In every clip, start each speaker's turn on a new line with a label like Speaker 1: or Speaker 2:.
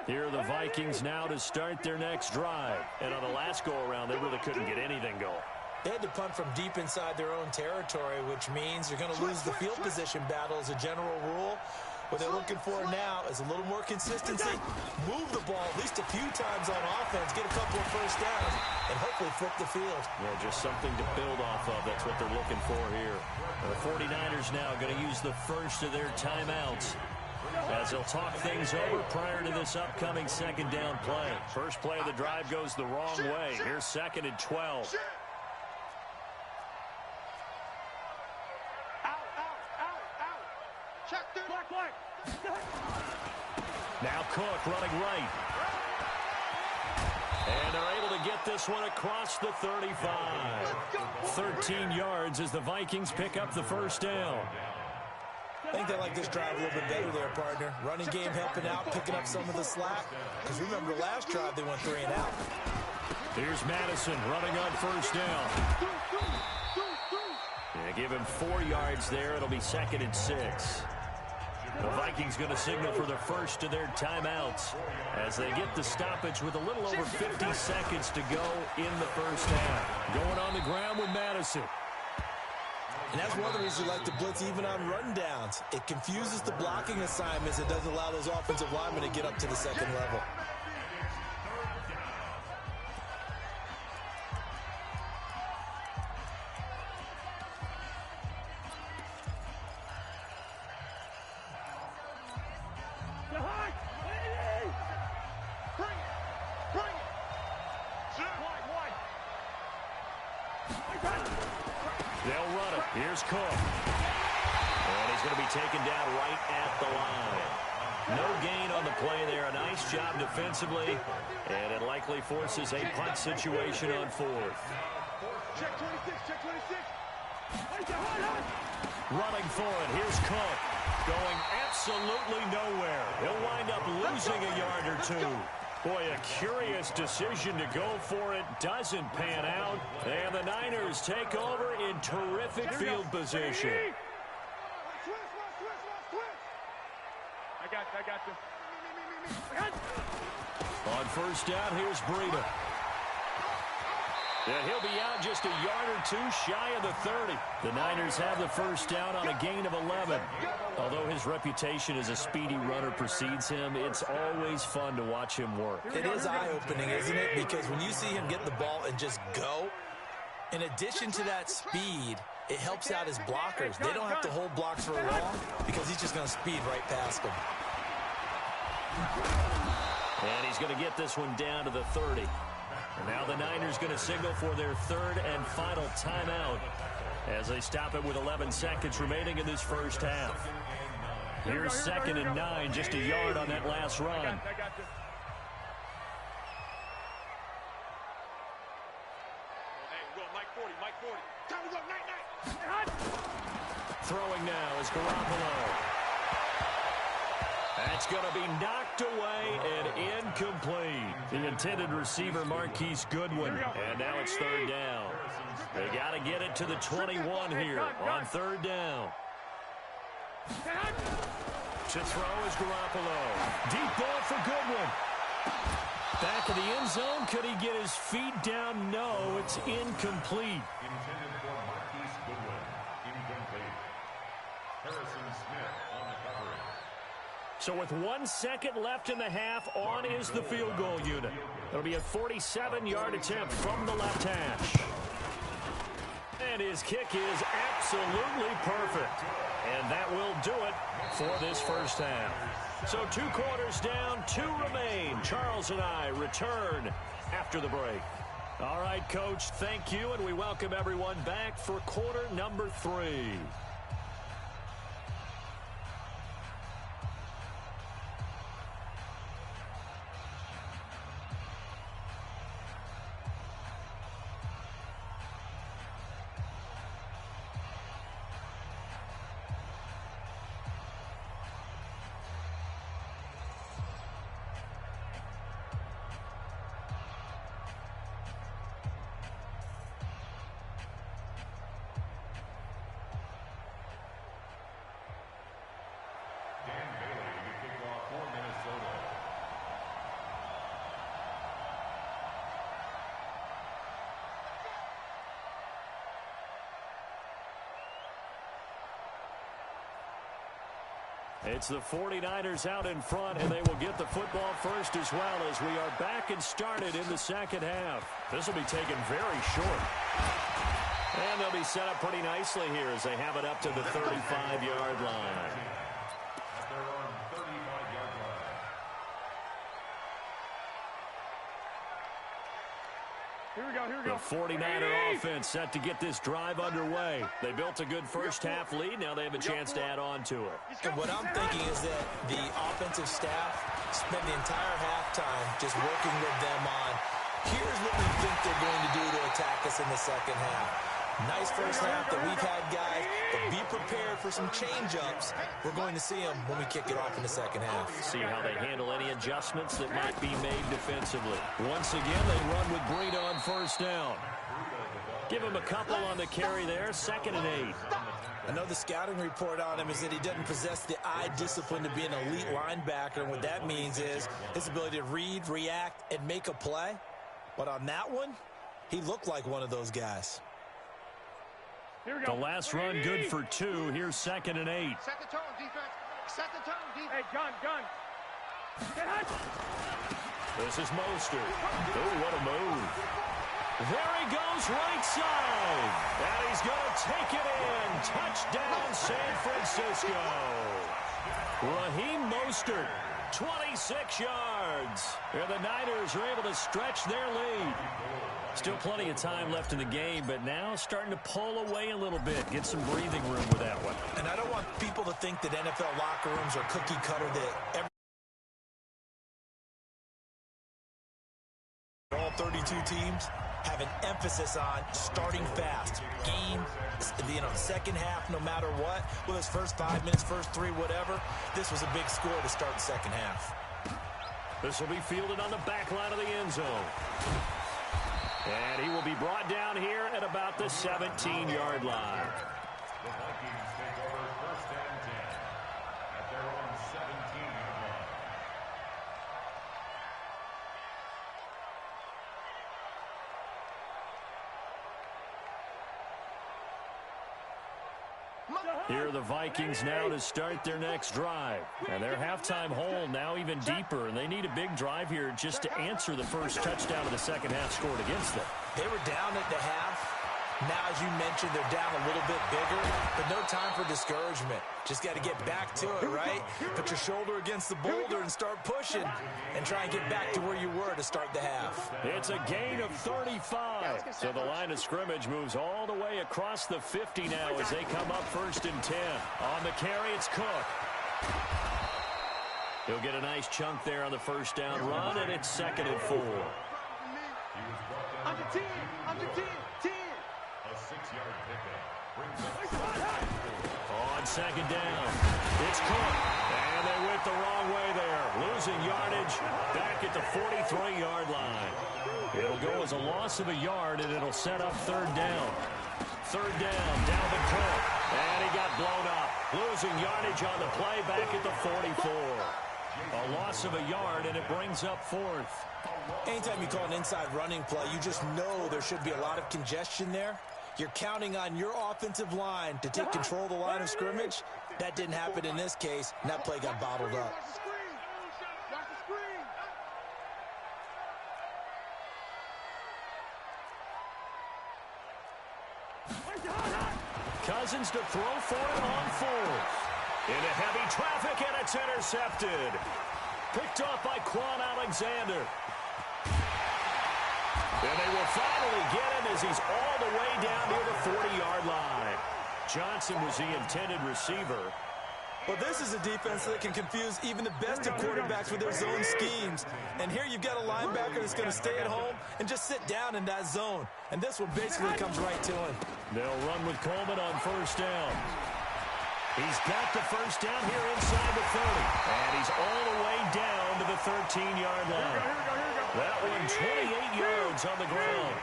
Speaker 1: Here are the Vikings now to start their next drive. And on the last go-around, they really couldn't get anything going.
Speaker 2: They had to punt from deep inside their own territory, which means you're going to lose the field position battle as a general rule. What they're looking for now is a little more consistency, move the ball at least a few times on offense, get a couple of first downs, and hopefully flip the field.
Speaker 1: Yeah, just something to build off of. That's what they're looking for here. The 49ers now going to use the first of their timeouts as they'll talk things over prior to this upcoming second down play. First play of the drive goes the wrong way. Here's 2nd and 12. Now Cook running right. And they're able to get this one across the 35. 13 yards as the Vikings pick up the first down.
Speaker 2: I think they like this drive a little bit better there, partner. Running game helping out, picking up some of the slack. Because remember, last drive they went 3 and out.
Speaker 1: Here's Madison running on first down. Yeah, give him 4 yards there. It'll be 2nd and 6. The Vikings going to signal for the first of their timeouts as they get the stoppage with a little over 50 seconds to go in the first half. Going on the ground with Madison.
Speaker 2: And that's one of the reasons we like to blitz even on rundowns. It confuses the blocking assignments. It doesn't allow those offensive linemen to get up to the second level.
Speaker 1: They'll run it. Here's Cook. And he's going to be taken down right at the line. No gain on the play there. A nice job defensively. And it likely forces a punt situation on 4th.
Speaker 3: Check 26, check 26.
Speaker 1: Running for it. Here's Cook. Going absolutely nowhere. He'll wind up losing a yard or 2. Boy, a curious decision to go for it. Doesn't pan out. And the Niners take over in terrific field position.
Speaker 3: I got you.
Speaker 1: On first down, here's Breida. And he'll be out just a yard or 2 shy of the 30. The Niners have the first down on a gain of 11. Although his reputation as a speedy runner precedes him, it's always fun to watch him work.
Speaker 2: It is eye-opening, isn't it? Because when you see him get the ball and just go, in addition to that speed, it helps out his blockers. They don't have to hold blocks for long because he's just going to speed right past them.
Speaker 1: And he's going to get this one down to the 30. And now the Niners going to signal for their 3rd and final timeout as they stop it with 11 seconds remaining in this first half. Here's 2nd and 9, just a yard on that last run.
Speaker 3: I got you. Mike 40. Time to go, night.
Speaker 1: Throwing now is Garoppolo. That's going to be knocked away and incomplete. The intended receiver, Marquise Goodwin. And now it's 3rd down. They got to get it to the 21 here on 3rd down. To throw is Garoppolo. Deep ball for Goodwin. Back of the end zone. Could he get his feet down? No, it's incomplete.
Speaker 4: Intended for Marquise Goodwin. Incomplete. Harrison Smith on the coverage.
Speaker 1: So with 1 second left in the half, on is the field goal unit. It'll be a 47-yard attempt from the left hash. And his kick is absolutely perfect. And that will do it for this first half. So 2 quarters down, 2 remain. Charles and I return after the break. All right, Coach, thank you, and we welcome everyone back for quarter number 3. It's the 49ers out in front, and they will get the football first as well as we are back and started in the second half. This will be taken very short. And they'll be set up pretty nicely here as they have it up to the 35-yard line.
Speaker 3: Here we go.
Speaker 1: The 49er offense set to get this drive underway. They built a good first-half lead. Now they have a chance to add on to it.
Speaker 2: And what I'm thinking is that the offensive staff spent the entire halftime just working with them on, here's what we think they're going to do to attack us in the second half. Nice first half that we've had, guys, but be prepared for some change-ups. We're going to see them when we kick it off in the second half.
Speaker 1: See how they handle any adjustments that might be made defensively. Once again, they run with Breida on first down. Give him a couple on the carry there, 2nd and 8.
Speaker 2: I know the scouting report on him is that he doesn't possess the eye discipline to be an elite linebacker, and what that means is his ability to read, react, and make a play. But on that one, he looked like one of those guys.
Speaker 3: Here we go.
Speaker 1: The last run good for 2. Here's 2nd and 8.
Speaker 3: Set the tone, defense. Set the tone, defense. Hey, gun.
Speaker 1: This is Mostert. Oh, what a move. There he goes right side. And he's going to take it in. Touchdown, San Francisco. Raheem Mostert, 26 yards. And the Niners are able to stretch their lead. Still plenty of time left in the game, but now starting to pull away a little bit. Get some breathing room with that one.
Speaker 2: And I don't want people to think that NFL locker rooms are cookie cutter, that all 32 teams have an emphasis on starting fast. Game, second half, no matter what. Well, his first 5 minutes, first 3, whatever. This was a big score to start the second half.
Speaker 1: This will be fielded on the back line of the end zone. And he will be brought down here at about the 17-yard line.
Speaker 4: The Vikings take over 1st and 10 at their own 17-yard line.
Speaker 1: Here are the Vikings now to start their next drive. And their halftime hole now even deeper, and they need a big drive here just to answer the first touchdown of the second half scored against them.
Speaker 2: They were down at the half. Now, as you mentioned, they're down a little bit bigger, but no time for discouragement. Just got to get back to it, right? Put your shoulder against the boulder and start pushing and try and get back to where you were to start the half.
Speaker 1: It's a gain of 35. So the line of scrimmage moves all the way across the 50 now as they come up 1st and 10. On the carry, it's Cook. He'll get a nice chunk there on the first down run, and it's 2nd and 4.
Speaker 3: Under 10. Under 10. 10.
Speaker 4: A 6-yard pickup brings up
Speaker 1: On 2nd down, it's Cook. And they went the wrong way there. Losing yardage back at the 43-yard line. It'll go as a loss of a yard, and it'll set up 3rd down. 3rd down, Dalvin Cook. And he got blown up. Losing yardage on the play back at the 44. A loss of a yard, and it brings up 4th.
Speaker 2: Anytime you call an inside running play, you just know there should be a lot of congestion there. You're counting on your offensive line to take control of the line of scrimmage. That didn't happen in this case, and that play got bottled up.
Speaker 1: Cousins to throw for it on 4th. Into heavy traffic, and it's intercepted. Picked off by Quan Alexander. And they will finally get him as he's all the way down near the 40-yard line. Johnson was the intended receiver.
Speaker 2: Well, this is a defense that can confuse even the best of quarterbacks with their zone schemes. And here you've got a linebacker that's going to stay at home and just sit down in that zone. And this one basically comes right to him.
Speaker 1: They'll run with Coleman on first down. He's got the first down here inside the 30. And he's all the way down to the 13-yard line. That one 28 yards on the ground.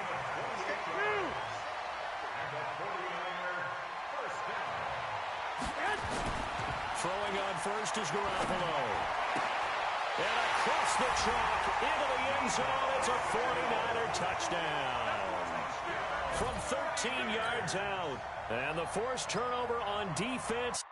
Speaker 1: Throwing on first is Garoppolo. And across the track into the end zone, it's a 49er touchdown. From 13 yards out. And the forced turnover on defense.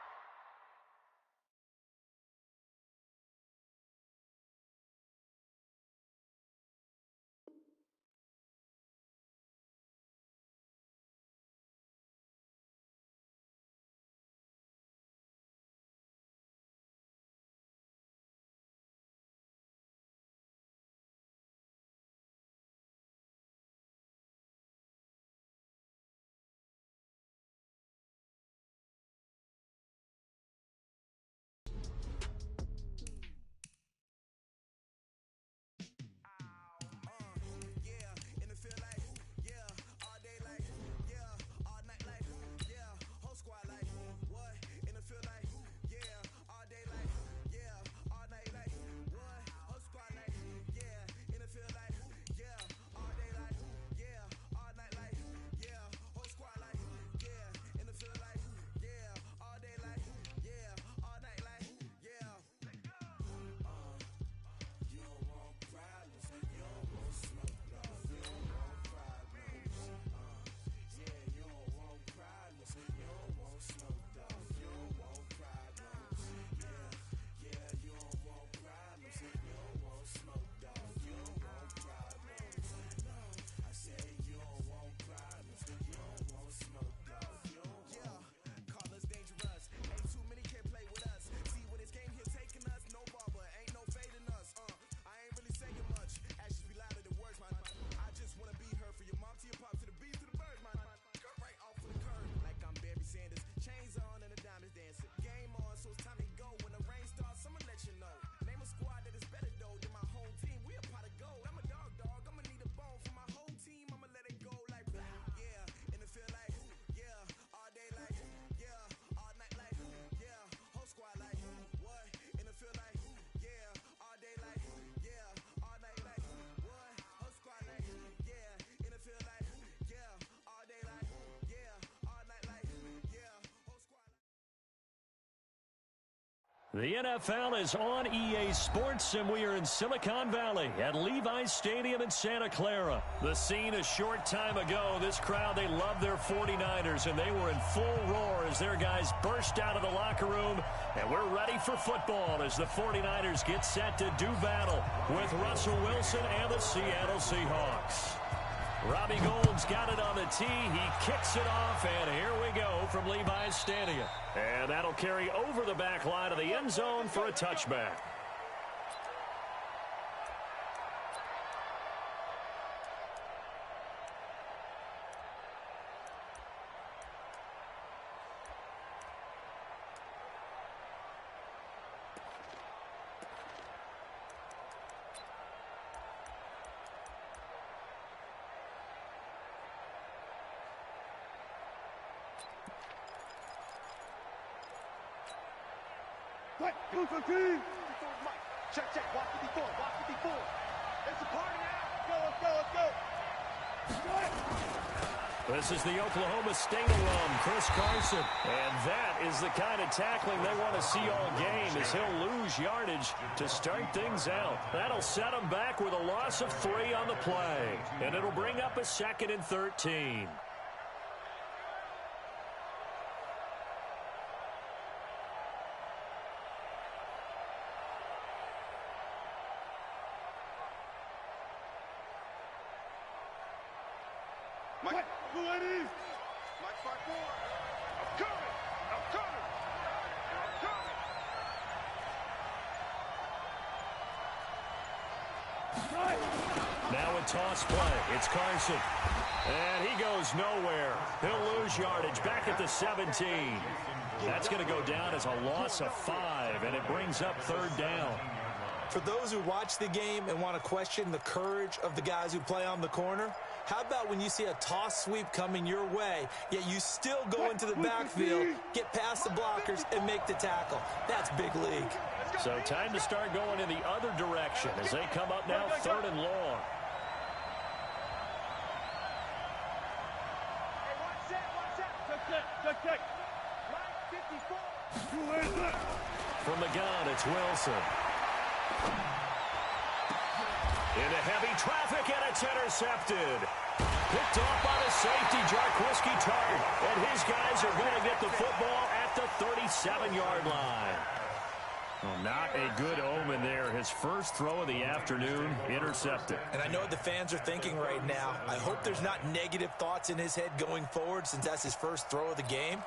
Speaker 1: The NFL is on EA Sports, and we are in Silicon Valley at Levi's Stadium in Santa Clara. The scene a short time ago, this crowd, they love their 49ers, and they were in full roar as their guys burst out of the locker room. And we're ready for football as the 49ers get set to do battle with Russell Wilson and the Seattle Seahawks. Robbie Gould's got it on the tee. He kicks it off, and here we go from Levi's Stadium. And that'll carry over the back line of the end zone for a touchback.
Speaker 3: Check, check, watch 54, watch 54. It's a party now. Let's go.
Speaker 1: This is the Oklahoma State alum, Chris Carson. And that is the kind of tackling they want to see all game, as he'll lose yardage to start things out. That'll set him back with a loss of 3 on the play. And it'll bring up a 2nd and 13.
Speaker 3: Mike, who it is? Mike 5-4. I'm coming.
Speaker 1: Now a toss play. It's Carson. And he goes nowhere. He'll lose yardage back at the 17. That's going to go down as a loss of 5, and it brings up 3rd down.
Speaker 2: For those who watch the game and want to question the courage of the guys who play on the corner, how about when you see a toss sweep coming your way, yet you still go into the backfield, get past the blockers, and make the tackle? That's big league.
Speaker 1: So time to start going in the other direction as they come up now 3rd and long.
Speaker 3: Check.
Speaker 1: From the gun, it's Wilson. Into heavy traffic, and it's intercepted. Picked off by the safety, Jarquiski Tart. And his guys are going to get the football at the 37-yard line. Well, not a good omen there. His first throw of the afternoon, intercepted.
Speaker 2: And I know what the fans are thinking right now. I hope there's not negative thoughts in his head going forward, since that's his first throw of the game.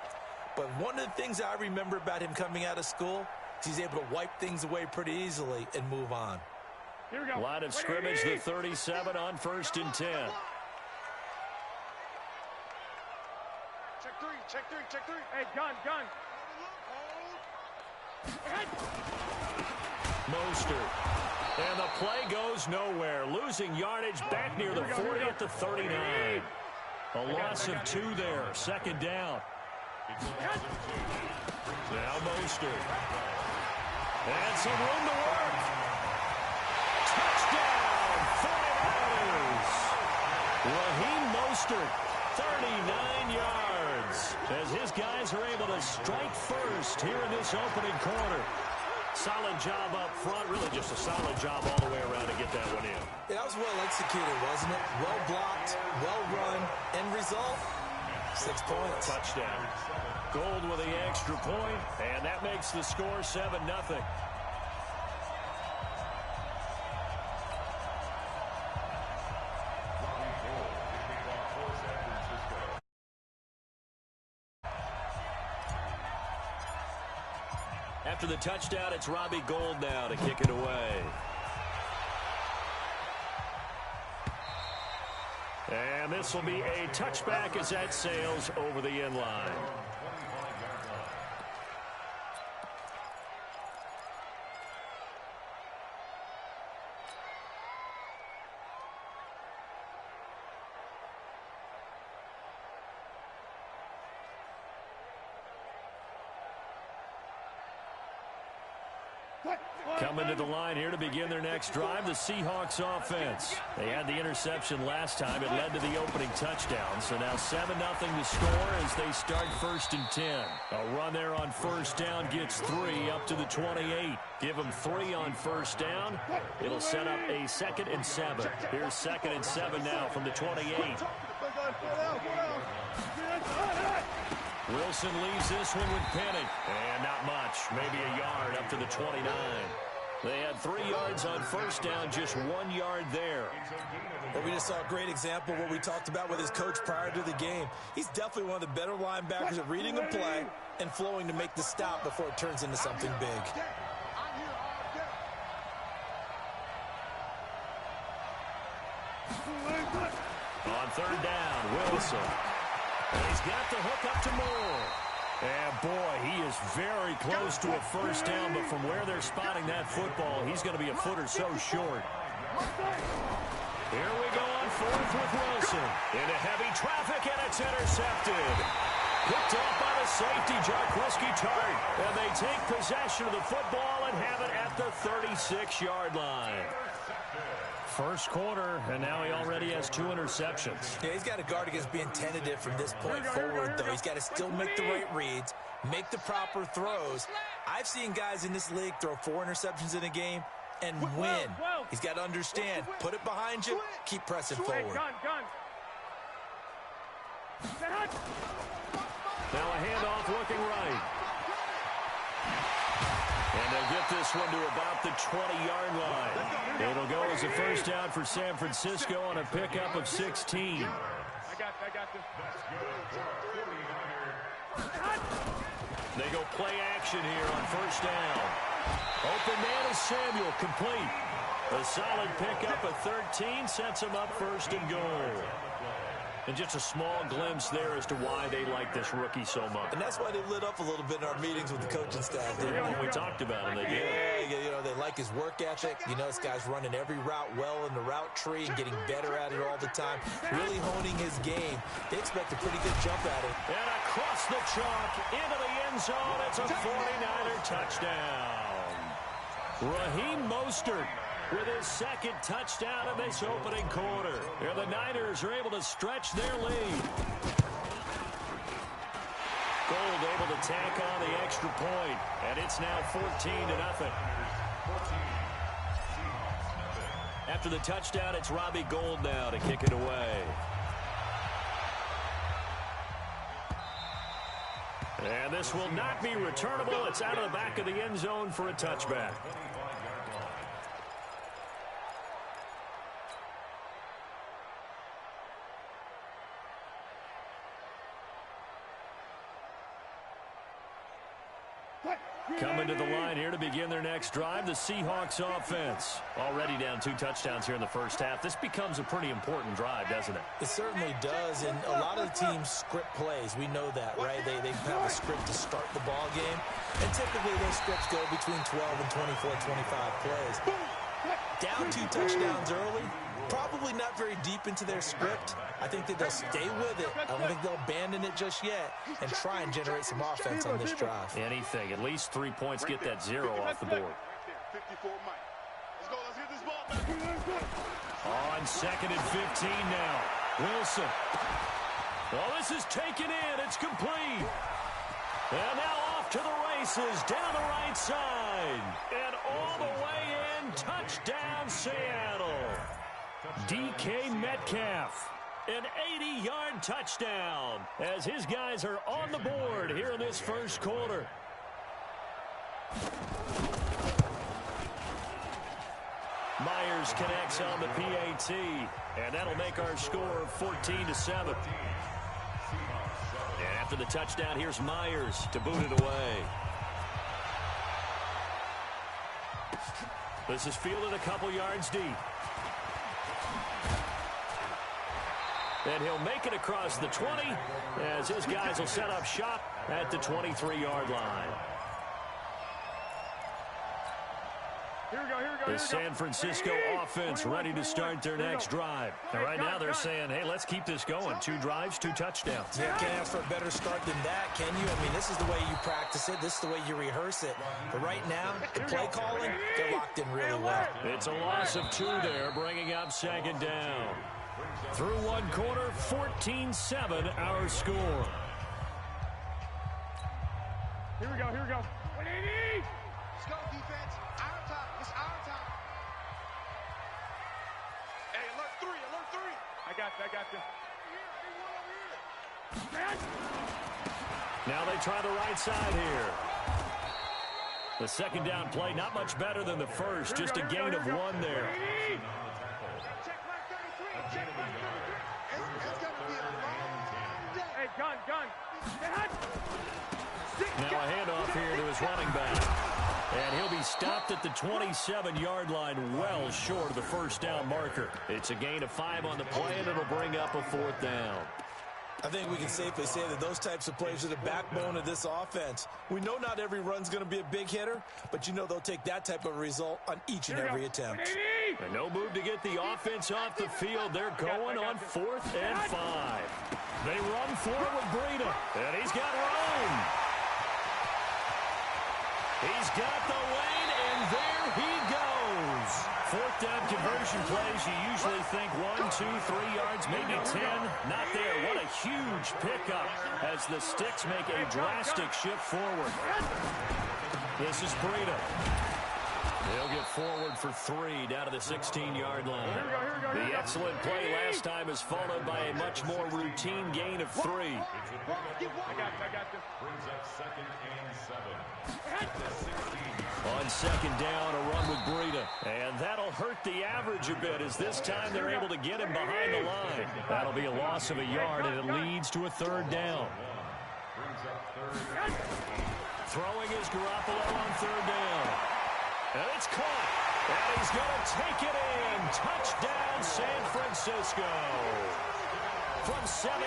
Speaker 2: But one of the things I remember about him coming out of school is he's able to wipe things away pretty easily and move on.
Speaker 3: Here we go.
Speaker 1: Line of scrimmage, the 37 on 1st and 10.
Speaker 3: Check three. Hey, gun.
Speaker 1: Mostert. And the play goes nowhere. Losing yardage back near the 40 at the 39. A loss of 2 there. 2nd down. Now Mostert. And some room to work. Touchdown, 49ers. Raheem Mostert, 39 yards. As his guys are able to strike first here in this opening quarter. Solid job up front. Really just a solid job all the way around to get that one in.
Speaker 2: Yeah, that was well executed, wasn't it? Well blocked, well run. End result, 6 points.
Speaker 1: Touchdown. Gould with the extra point, and that makes the score 7-0. After the touchdown, it's Robbie Gould now to kick it away. And this will be a touchback as that sails over the end line. Coming to the line here to begin their next drive, the Seahawks offense. They had the interception last time. It led to the opening touchdown. So now 7-0 to score as they start 1st and 10. A run there on 1st down gets 3 up to the 28. Give them 3 on 1st down. It'll set up a 2nd and 7. Here's 2nd and 7 now from the 28. Wilson leaves this one with Penning. And not much. Maybe a yard up to the 29. They had 3 yards on 1st down, just 1 yard there.
Speaker 2: Well, we just saw a great example of what we talked about with his coach prior to the game. He's definitely one of the better linebackers at reading a play and flowing to make the stop before it turns into something big.
Speaker 1: On 3rd down, Wilson. And he's got the hook up to Moore. And, boy, he is very close to a 1st down, but from where they're spotting that football, he's going to be a foot or so short. Here we go on 4th with Wilson. Into heavy traffic, and it's intercepted. Picked off by the safety, Jarquiski Tart. And they take possession of the football and have it at the 36-yard line. First quarter, and now he already has 2 interceptions.
Speaker 2: Yeah, he's got to guard against being tentative from this point forward, though. He's got to still make the right reads, make the proper throws. I've seen guys in this league throw 4 interceptions in a game and win. He's got to understand, put it behind you, keep pressing forward.
Speaker 1: Now a handoff looking right. And they'll get this one to about the 20-yard line. It'll go as a 1st down for San Francisco on a pickup of 16.
Speaker 3: I got this.
Speaker 1: They go play action here on 1st down. Open man is Samuel, complete. A solid pickup of 13 sets him up 1st and goal. And just a small glimpse there as to why they like this rookie so much.
Speaker 2: And that's why they lit up a little bit in our meetings with the coaching staff.
Speaker 1: When we talked about him, they did.
Speaker 2: Yeah, you know, they like his work ethic. You know, this guy's running every route well in the route tree and getting better at it all the time. Really honing his game. They expect a pretty good jump at it.
Speaker 1: And across the chalk, into the end zone. It's a 49er touchdown. Raheem Mostert with his 2nd touchdown in this opening quarter. And the Niners are able to stretch their lead. Gold able to tack on the extra point, and it's now 14-0. After the touchdown, it's Robbie Gould now to kick it away. And this will not be returnable. It's out of the back of the end zone for a touchback. Coming to the line here to begin their next drive, the Seahawks offense. Already down 2 touchdowns here in the 1st half. This becomes a pretty important drive, doesn't it?
Speaker 2: It certainly does, and a lot of the teams script plays. We know that, right? They have a script to start the ball game, and typically those scripts go between 12 and 24, 25 plays. Down 2 touchdowns early, probably not very deep into their script. I think that they'll stay with it. I don't think they'll abandon it just yet and try and generate some offense on this drive.
Speaker 1: Anything. At least 3 points, get that 0 off the board.
Speaker 3: 54 Mike. Let's get this ball back.
Speaker 1: On 2nd and 15 now. Wilson. Well, this is taken in. It's complete. And now off to the races down the right side. And all the way in. Touchdown, Seattle. DK Metcalf. An 80-yard touchdown as his guys are on the board here in this first quarter. Myers connects on the PAT, and that'll make our score 14-7. And after the touchdown, here's Myers to boot it away. This is fielded a couple yards deep. And he'll make it across the 20 as his guys will set up shop at the 23-yard line. The San Francisco offense ready to start their next drive. And right now they're saying, hey, let's keep this going. 2 drives, 2 touchdowns.
Speaker 2: Yeah, can't ask for a better start than that, can you? I mean, this is the way you practice it. This is the way you rehearse it. But right now, the play calling, they're locked in really well.
Speaker 1: It's a loss of 2 there, bringing up 2nd down. Through 1 quarter, 14-7 our score.
Speaker 3: Here we go. 180. Let's go, defense. Our time. It's our time. Hey, alert 3. I got you.
Speaker 1: Now they try the right side here. The 2nd down play, not much better than the first. Just a gain of 1 there.
Speaker 3: Check my 33. Check my 33. It's going to be a long day. Hey, gun.
Speaker 1: Now a handoff here to his running back. And he'll be stopped at the 27-yard line, well short of the 1st down marker. It's a gain of 5 on the play, and it'll bring up a 4th down.
Speaker 2: I think we can safely say that those types of plays are the backbone of this offense. We know not every run's going to be a big hitter, but you know they'll take that type of result on each and every attempt.
Speaker 1: And no move to get the offense off the field. They're going on 4th and 5. They run for it with Breida, and he's got room. He's got the lane, and there he goes. 4th down conversion plays, you usually think 1, 2, 3 yards, maybe 10. Not there. What a huge pickup as the Sticks make a drastic shift forward. This is Breida. He'll get forward for 3 down to the 16-yard line. The excellent play last time is followed by a much more routine gain of 3.
Speaker 3: I got you.
Speaker 4: Brings up 2nd and 7.
Speaker 1: On 2nd down, a run with Breida. And that'll hurt the average a bit as this time they're able to get him behind the line. That'll be a loss of a yard, and it leads to a 3rd down.
Speaker 4: Brings up 3rd.
Speaker 1: Throwing is Garoppolo on 3rd down. And it's caught. And he's going to take it in. Touchdown, San Francisco. From 17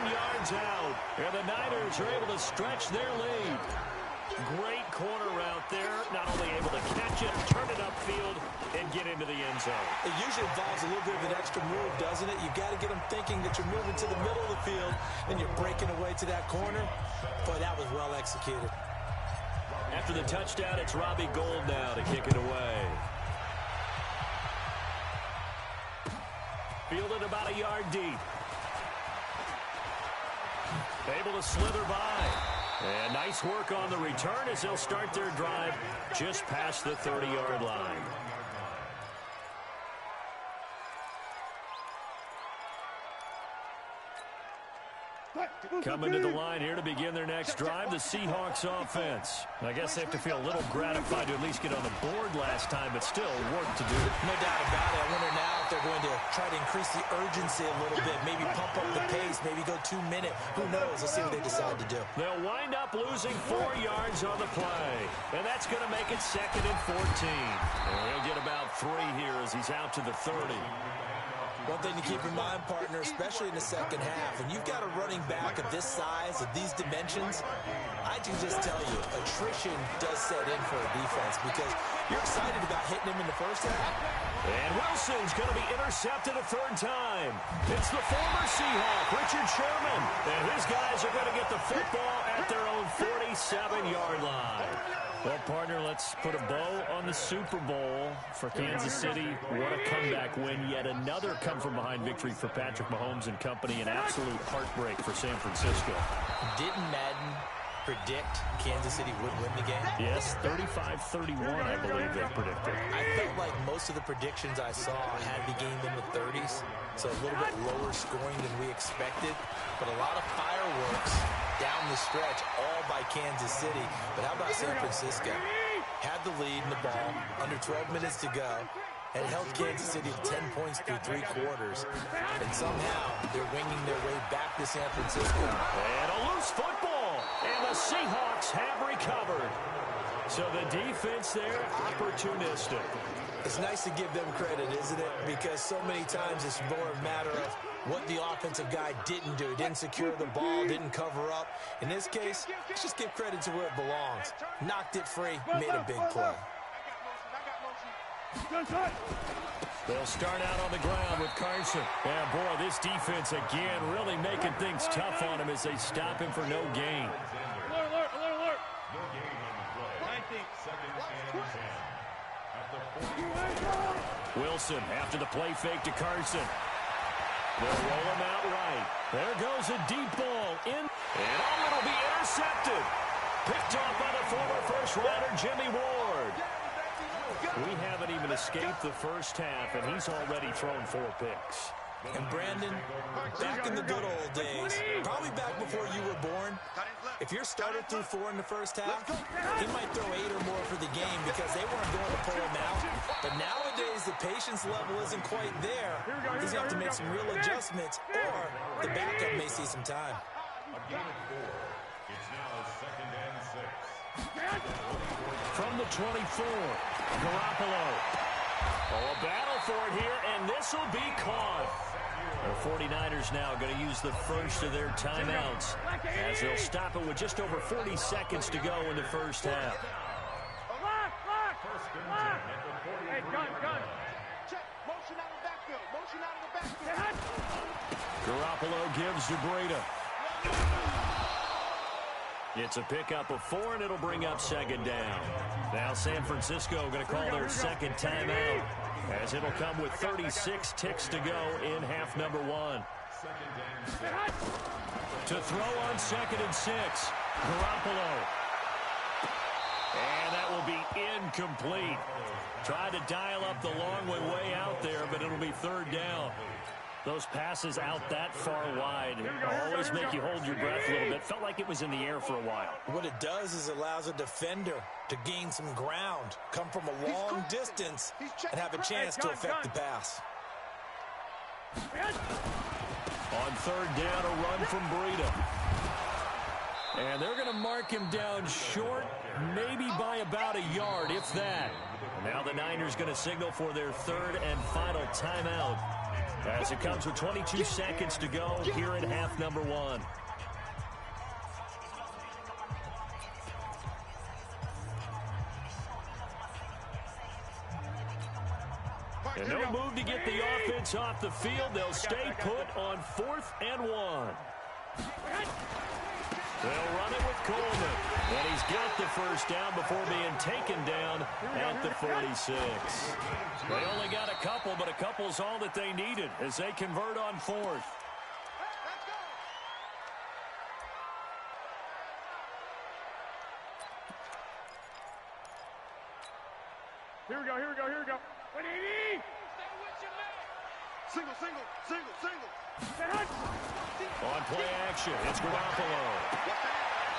Speaker 1: yards out. And the Niners are able to stretch their lead. Great corner route there. Not only able to catch it, turn it upfield, and get into the end zone.
Speaker 2: It usually involves a little bit of an extra move, doesn't it? You've got to get them thinking that you're moving to the middle of the field and you're breaking away to that corner. Boy, that was well executed.
Speaker 1: After the touchdown, it's Robbie Gould now to kick it away. Fielded about a yard deep. Able to slither by. And nice work on the return as they'll start their drive just past the 30-yard line. Coming to the line here to begin their next drive, the Seahawks offense. I guess they have to feel a little gratified to at least get on the board last time, but still work to do.
Speaker 2: No doubt about it. I wonder now if they're going to try to increase the urgency a little bit, maybe pump up the pace, maybe go 2-minute. Who knows? Let's see what they decide to do.
Speaker 1: They'll wind up losing 4 yards on the play, and that's going to make it 2nd and 14. And he'll get about 3 here as he's out to the 30.
Speaker 2: One thing to keep in mind, partner, especially in the second half, and you've got a running back of this size, of these dimensions, I can just tell you, attrition does set in for a defense because you're excited about hitting him in the first half.
Speaker 1: And Wilson's going to be intercepted a 3rd time. It's the former Seahawk, Richard Sherman, and his guys are going to get the football at their own 47-yard line. Well, partner, let's put a bow on the Super Bowl for Kansas City. What a comeback win. Yet another come-from-behind victory for Patrick Mahomes and company. An absolute heartbreak for San Francisco.
Speaker 2: Didn't Madden predict Kansas City would win the game?
Speaker 1: Yes, 35-31, I believe they predicted.
Speaker 2: I felt like most of the predictions I saw had the game in the 30s, so a little bit lower scoring than we expected. But a lot of fireworks down the stretch, all by Kansas City. But how about San Francisco? Had the lead in the ball, under 12 minutes to go, and held Kansas City to 10 points through 3 quarters. And somehow, they're winging their way back to San Francisco.
Speaker 1: And a loose football, and the Seahawks have recovered. So the defense there, opportunistic.
Speaker 2: It's nice to give them credit, isn't it? Because so many times it's more a matter of what the offensive guy didn't do. Didn't secure the ball, didn't cover up. In this case, let's just give credit to where it belongs. Knocked it free, made a big play.
Speaker 1: They'll start out on the ground with Carson. Yeah, boy, this defense again really making things tough on him as they stop him for no gain.
Speaker 3: Alert.
Speaker 4: No gain on the play. 2nd and 10. At the 40.
Speaker 1: Wilson after the play fake to Carson. They'll roll him out right. There goes a deep ball in. And it'll be intercepted. Picked off by the former first-rounder Jimmy Ward. We haven't even escaped the first half, and he's already thrown 4 picks.
Speaker 2: And Brandon, back in the good old days, probably back before you were born, if your starter threw 4 in the first half, he might throw 8 or more for the game because they weren't going to pull him out. But nowadays, the patience level isn't quite there. He's going to have to make some real adjustments, or the backup may see some time.
Speaker 4: A gain of 4. It's now 2nd and 6.
Speaker 1: From the 24, Garoppolo. Oh, a battle for it here, and this will be caught. The 49ers now going to use the first of their timeouts as they'll stop it with just over 40 seconds to go in the first half.
Speaker 3: Hey, gun. Check. Motion out of the backfield.
Speaker 1: Garoppolo gives to Breida. It's a pickup of 4, and it'll bring up 2nd down. Now San Francisco going to call their second timeout as it'll come with 36 ticks to go in half number 1. To throw on 2nd and 6, Garoppolo. And that will be incomplete. Tried to dial up the long way out there, but it'll be 3rd down. Those passes out that far wide always make you hold your breath a little bit. Felt like it was in the air for a while.
Speaker 2: What it does is it allows a defender to gain some ground, come from a long distance, and have a chance to affect the pass.
Speaker 1: On 3rd down, a run from Breida. And they're going to mark him down short, maybe by about a yard, if that. Now the Niners going to signal for their 3rd and final timeout, as it comes with 22 seconds to go here in half number 1. And no move to get the offense off the field. They'll stay put on 4th and 1. They'll run it with Coleman. And he's got the first down before being taken down at the 46. They only got a couple, but a couple's all that they needed as they convert on 4th.
Speaker 3: Here we go. What do you need? Single.
Speaker 1: On play action, it's Garoppolo.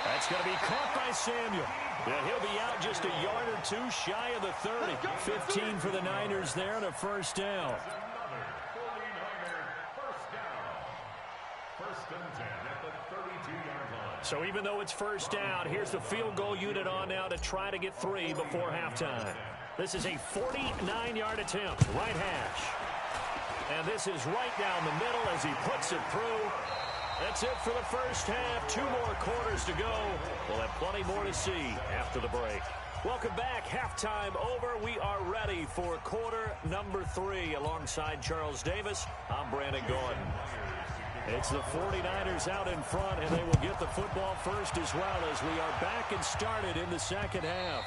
Speaker 1: That's going to be caught by Samuel. Yeah, he'll be out just a yard or 2 shy of the 30. 15 for the Niners there and a first down.
Speaker 4: Another 49er first down. 1st and 10 at the 32-yard line.
Speaker 1: So even though it's first down, here's the field goal unit on now to try to get 3 before halftime. This is a 49-yard attempt, right hash. And this is right down the middle as he puts it through. That's it for the first half. 2 more quarters to go. We'll have plenty more to see after the break. Welcome back. Halftime over. We are ready for quarter number 3. Alongside Charles Davis, I'm Brandon Gordon. It's the 49ers out in front, and they will get the football first as well as we are back and started in the second half.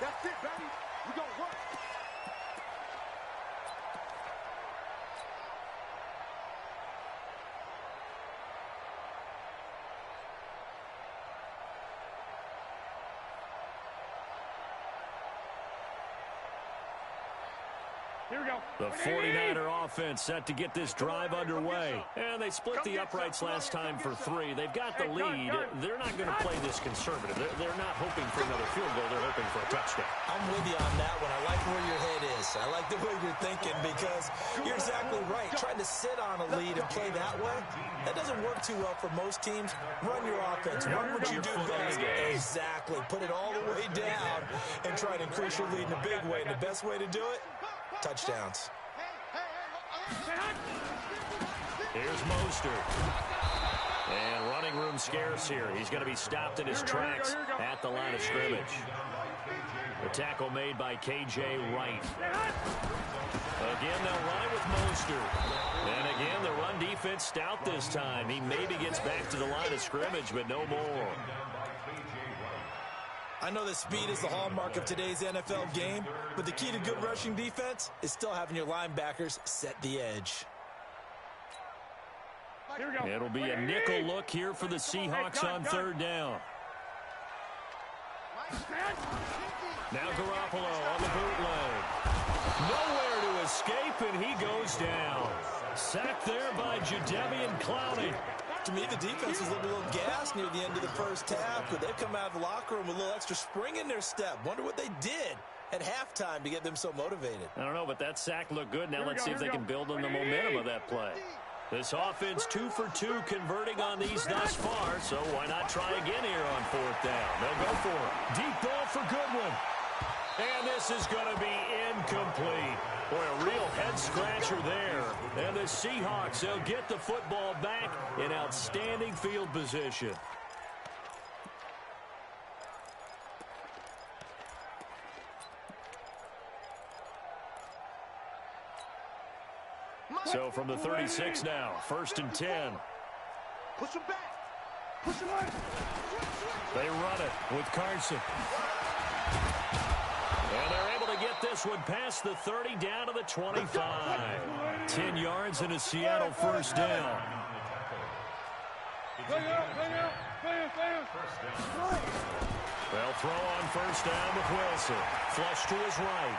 Speaker 3: That's it, baby. We gonna work. Here we go.
Speaker 1: The 49er offense set to get this drive underway. And they split the uprights last time for 3. They've got the lead. They're not going to play this conservative. They're not hoping for another field goal. They're hoping for a touchdown.
Speaker 2: I'm with you on that one. I like where your head is. I like the way you're thinking because you're exactly right. Trying to sit on a lead and play that way, that doesn't work too well for most teams. Run your offense. Run what you do best. Exactly. Put it all the way down and try to increase your lead in a big way. And the best way to do it, touchdowns.
Speaker 1: Here's Mostert. And running room scarce here. He's going to be stopped in his tracks at the line of scrimmage. The tackle made by K.J. Wright. Again, they'll run it with Mostert. And again, the run defense stout this time. He maybe gets back to the line of scrimmage, but no more.
Speaker 2: I know that speed is the hallmark of today's NFL game, but the key to good rushing defense is still having your linebackers set the edge.
Speaker 3: Here we go.
Speaker 1: It'll be a nickel look here for the Seahawks on third down. Now Garoppolo on the bootleg. Nowhere to escape, and he goes down. Sacked there by Jadeveon Clowney.
Speaker 2: To me, the defense was a little gassed near the end of the first half. Could they come out of the locker room with a little extra spring in their step? Wonder what they did at halftime to get them so motivated.
Speaker 1: I don't know, but that sack looked good. Now let's see if they can build on the momentum of that play. This offense 2 for 2 converting on these thus far, so why not try again here on fourth down? They'll go for it. Deep ball for Goodwin. And this is going to be incomplete. Boy, a real head-scratcher there. And the Seahawks, they'll get the football back in outstanding field position. So from the 36 now, 1st and 10.
Speaker 3: Push him back. Push him back.
Speaker 1: They run it with Carson. And they're able to get this one past the 30 down to the 25. 10 yards and a Seattle first down. They'll throw on first down with Wilson. Flush to his right.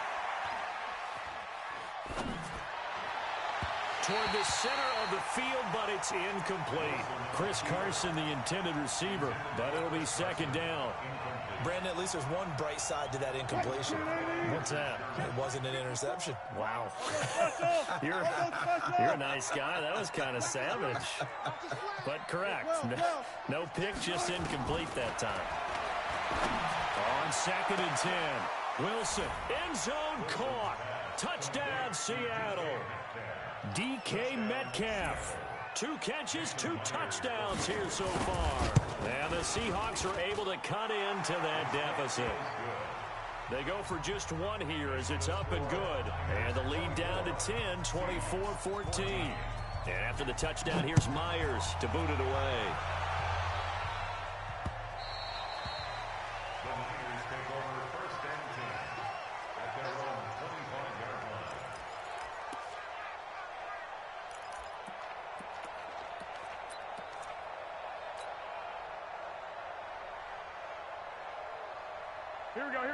Speaker 1: Toward the center of the field, but it's incomplete. Chris Carson, the intended receiver, but it'll be second down.
Speaker 2: Brandon, at least there's one bright side to that incompletion.
Speaker 1: What's that?
Speaker 2: It wasn't an interception.
Speaker 1: Wow. You're a nice guy. That was kind of savage. But correct. No pick, just incomplete that time. On 2nd and 10. Wilson, end zone caught. Touchdown, Seattle. DK Metcalf. 2 catches, 2 touchdowns here so far. And the Seahawks are able to cut into that deficit. They go for just one here as it's up and good. And the lead down to 10, 24-14. And after the touchdown, here's Myers to boot it away.
Speaker 4: The Niners take over 1st and 10 at their own 25-yard line.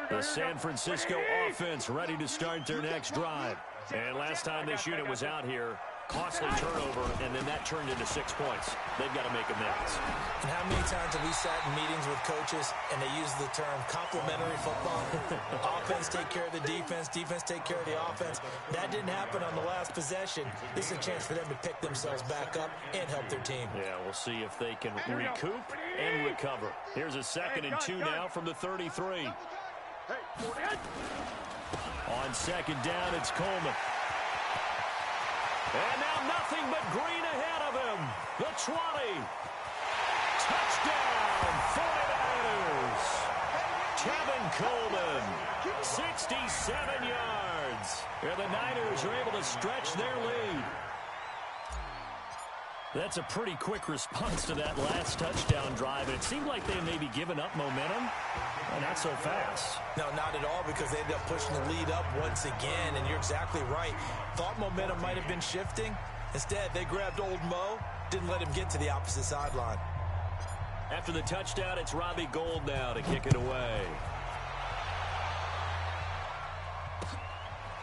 Speaker 1: The San Francisco offense ready to start their next drive. And last time this unit was out here, costly turnover, and then that turned into 6 points. They've got to make amends.
Speaker 2: And how many times have we sat in meetings with coaches and they use the term complementary football? Offense take care of the defense, defense take care of the offense. That didn't happen on the last possession. This is a chance for them to pick themselves back up and help their team.
Speaker 1: Yeah, we'll see if they can recoup and recover. Here's a 2nd and 2 now from the 33. On 2nd down, it's Coleman. And now nothing but green ahead of him. The 20. Touchdown, 49ers. Kevin Coleman, 67 yards. And the Niners are able to stretch their lead. That's a pretty quick response to that last touchdown drive. And it seemed like they may be giving up momentum. Well, not so fast.
Speaker 2: No, not at all, because they ended up pushing the lead up once again, and you're exactly right. Thought momentum might have been shifting. Instead, they grabbed old Mo, didn't let him get to the opposite sideline.
Speaker 1: After the touchdown, it's Robbie Gould now to kick it away.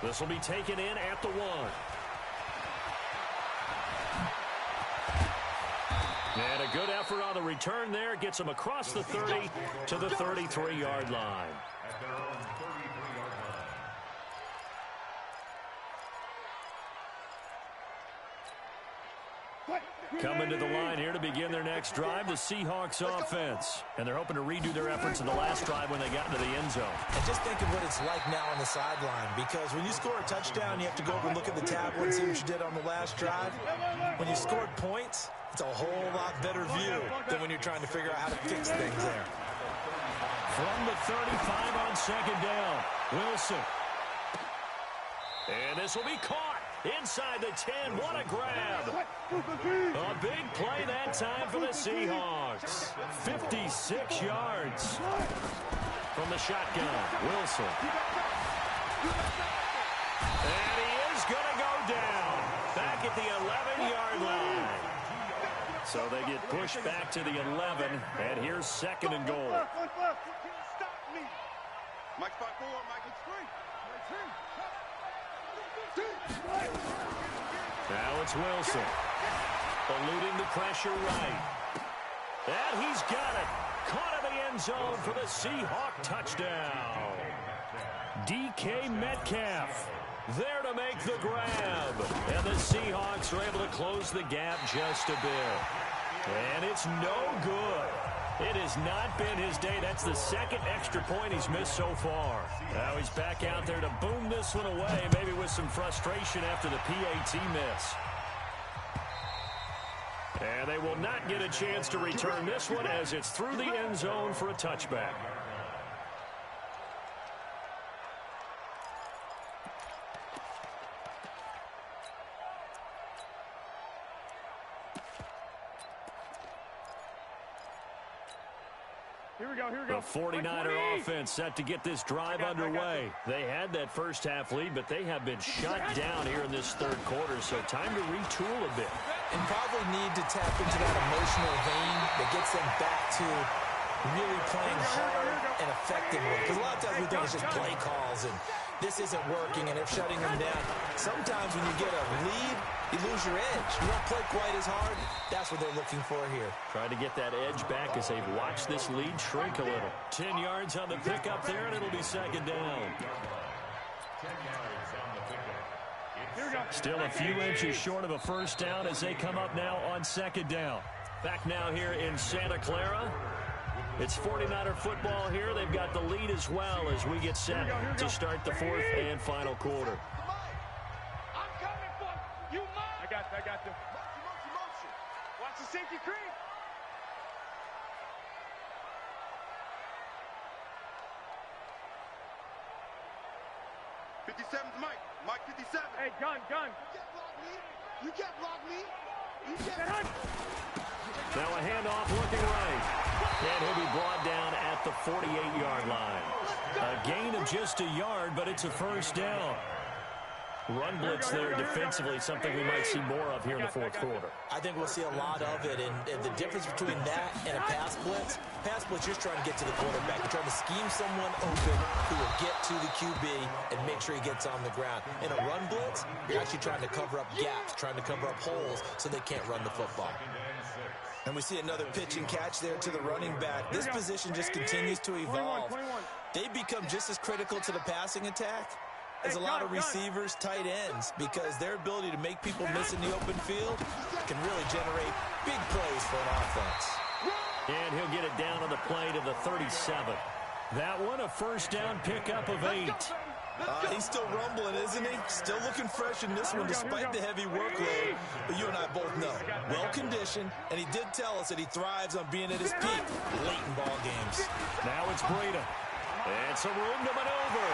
Speaker 1: This will be taken in at the 1. And a good effort on the return there. Gets them across the 30 to the 33-yard line.
Speaker 4: At their own 33-yard line.
Speaker 1: Coming to the line here to begin their next drive, the Seahawks offense. And they're hoping to redo their efforts in the last drive when they got into the end zone.
Speaker 2: And just think of what it's like now on the sideline, because when you score a touchdown, you have to go over and look at the tablet and see what you did on the last drive. When you scored points, it's a whole lot better view than when you're trying to figure out how to fix things there.
Speaker 1: from the 35 on second down. Wilson. And this will be caught inside the 10. What a grab. A big play that time for the Seahawks. 56 yards from the shotgun. Wilson. And he is going to go down back at the 11-yard line. So they get pushed back to the 11, and here's second and goal.
Speaker 3: You can't stop me. Mike's 5-4, Mike is 3.
Speaker 1: Now it's Wilson. Eluding the pressure right. And he's got it. Caught in the end zone for the Seahawk touchdown. DK Metcalf there to make the grab. And the Seahawks are able to close the gap just a bit. And it's no good. It has not been his day. That's the second extra point he's missed so far. Now he's back out there to boom this one away, maybe with some frustration after the PAT miss. And they will not get a chance to return this one as it's through the end zone for a touchback. The 49er offense set to get this drive underway. They had that first half lead, but they have been shut down here in this third quarter, so time to retool a bit.
Speaker 2: And probably need to tap into that emotional vein that gets them back to really playing hard and effectively. Because a lot of times we think it's just play calls and this isn't working and they're shutting them down. Sometimes when you get a lead, you lose your edge. You don't play quite as hard. That's what they're looking for here.
Speaker 1: Trying to get that edge back as they've watched this lead shrink a little. 10 yards on the pickup there, and it'll be second down.
Speaker 4: 10 yards on the pickup.
Speaker 1: Still a few inches short of a first down as they come up now on second down. Back now here in Santa Clara. It's 49er football here. They've got the lead as well as we get set to start the fourth and final quarter.
Speaker 3: I'm coming for you. I got you. Motion. Watch the safety creep. Mike 57. Hey, gun. You can't block me. You can't.
Speaker 1: Now a handoff looking right. And he'll be brought down at the 48-yard line. A gain of just a yard, but it's a first down. Run blitz there defensively, something we might see more of here in the fourth quarter.
Speaker 2: I think we'll see a lot of it, and the difference between that and a pass blitz, you're trying to get to the quarterback. You're trying to scheme someone open who will get to the QB and make sure he gets on the ground. In a run blitz, you're actually trying to cover up gaps, trying to cover up holes so they can't run the football. And we see another pitch and catch there to the running back. This position just continues to evolve. They become just as critical to the passing attack as a lot of receivers, tight ends, because their ability to make people miss in the open field can really generate big plays for an offense.
Speaker 1: And he'll get it down on the play to the 37. That one a first down pickup of 8.
Speaker 2: He's still rumbling, isn't he? Still looking fresh in this one despite the heavy workload. But you and I both know, well-conditioned, and he did tell us that he thrives on being at his peak late in ball games.
Speaker 1: Now it's Breida. And some room to maneuver.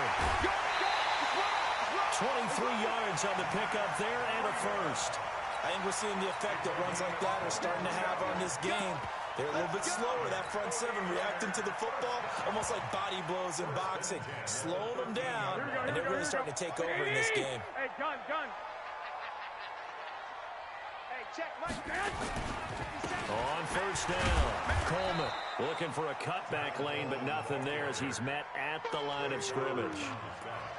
Speaker 1: 23 yards on the pickup there and a first.
Speaker 2: I think we're seeing the effect that runs like that are starting to have on this game. They're a little bit slower, that front seven, reacting to the football, almost like body blows in boxing, slowing them down, and they're really starting to take over in this game.
Speaker 3: Hey, gun. Hey, check, right, man.
Speaker 1: On first down, Coleman looking for a cutback lane, but nothing there as he's met at the line of scrimmage.